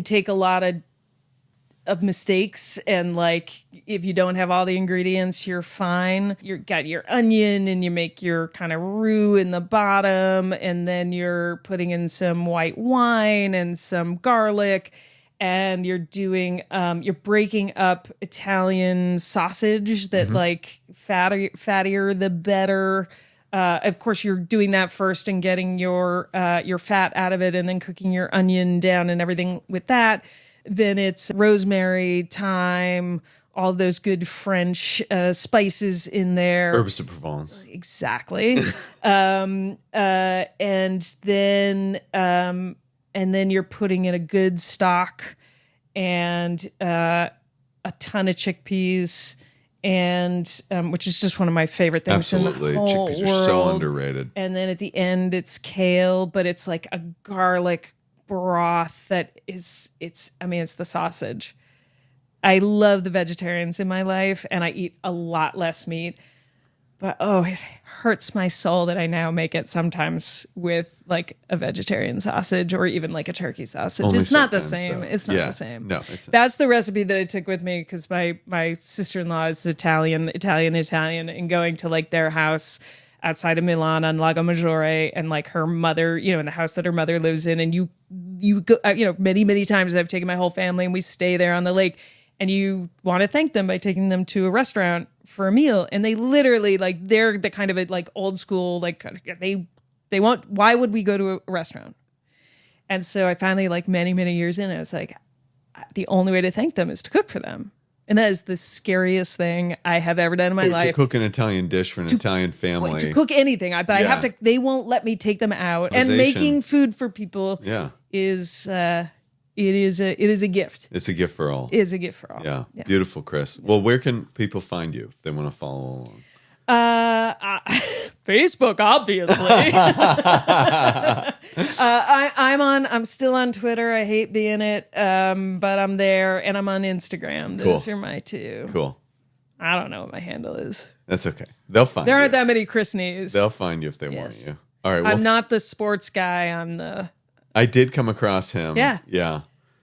take a lot of mistakes, and like if you don't have all the ingredients, you're fine. You got your onion, and you make your kind of roux in the bottom, and then you're putting in some white wine and some garlic. And you're you're breaking up Italian sausage that like fattier the better. Of course, you're doing that first and getting your fat out of it, and then cooking your onion down and everything with that. Then it's rosemary, thyme, all those good French spices in there. Herbs de Provence. Exactly. And then you're putting in a good stock and a ton of chickpeas, and which is just one of my favorite things Absolutely. in the whole Chickpeas world. are so underrated. And then at the end, it's kale, but it's like a garlic broth that is, it's the sausage. I love the vegetarians in my life, and I eat a lot less meat. But it hurts my soul that I now make it sometimes with like a vegetarian sausage or even like a turkey sausage. Only it's not the sometimes, same. though. It's not the same. No, it's not. That's the recipe that I took with me because my sister-in-law is Italian, and going to like their house outside of Milan on Lago Maggiore, and like her mother, in the house that her mother lives in, and you go, many, many times I've taken my whole family and we stay there on the lake. And you want to thank them by taking them to a restaurant for a meal. And they literally, like, they're the kind of like old school, like they want, why would we go to a restaurant? And so I finally, like many, many years in, I was like, the only way to thank them is to cook for them. And that is the scariest thing I have ever done in my life. To cook an Italian dish for an Italian family. To cook anything. I have to, they won't let me take them out. And making food for people is... It is a gift. It's a gift for all. It is a gift for all. Yeah. Beautiful, Chris. Well, where can people find you if they want to follow along? Facebook, obviously. I'm still on Twitter. I hate being it, but I'm there, and I'm on Instagram. Those are my two. Cool. I don't know what my handle is. That's okay. They'll find you. There aren't that many Chris Nees. They'll find you if they want you. All right. Well, I'm not the sports guy. I'm the... I did come across him. Yeah. Yeah.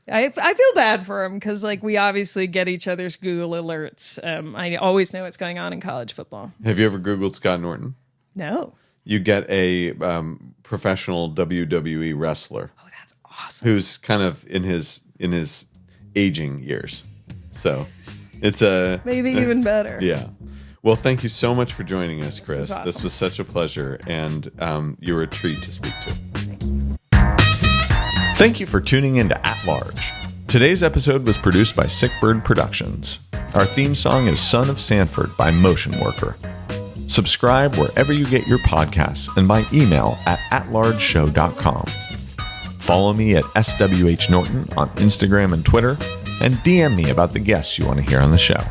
I feel bad for him because, like, we obviously get each other's Google alerts. I always know what's going on in college football. Have you ever Googled Scott Norton? No. You get a professional WWE wrestler. Oh, that's awesome. Who's kind of in his aging years. So it's a... Maybe even better. Yeah. Well, thank you so much for joining us, Chris. This was awesome. This was such a pleasure, and you were a treat to speak to. Thank you for tuning in to At Large. Today's episode was produced by Sick Bird Productions. Our theme song is Son of Sanford by Motion Worker. Subscribe wherever you get your podcasts and by email at atlargeshow.com. Follow me at SWH Norton on Instagram and Twitter, and DM me about the guests you want to hear on the show.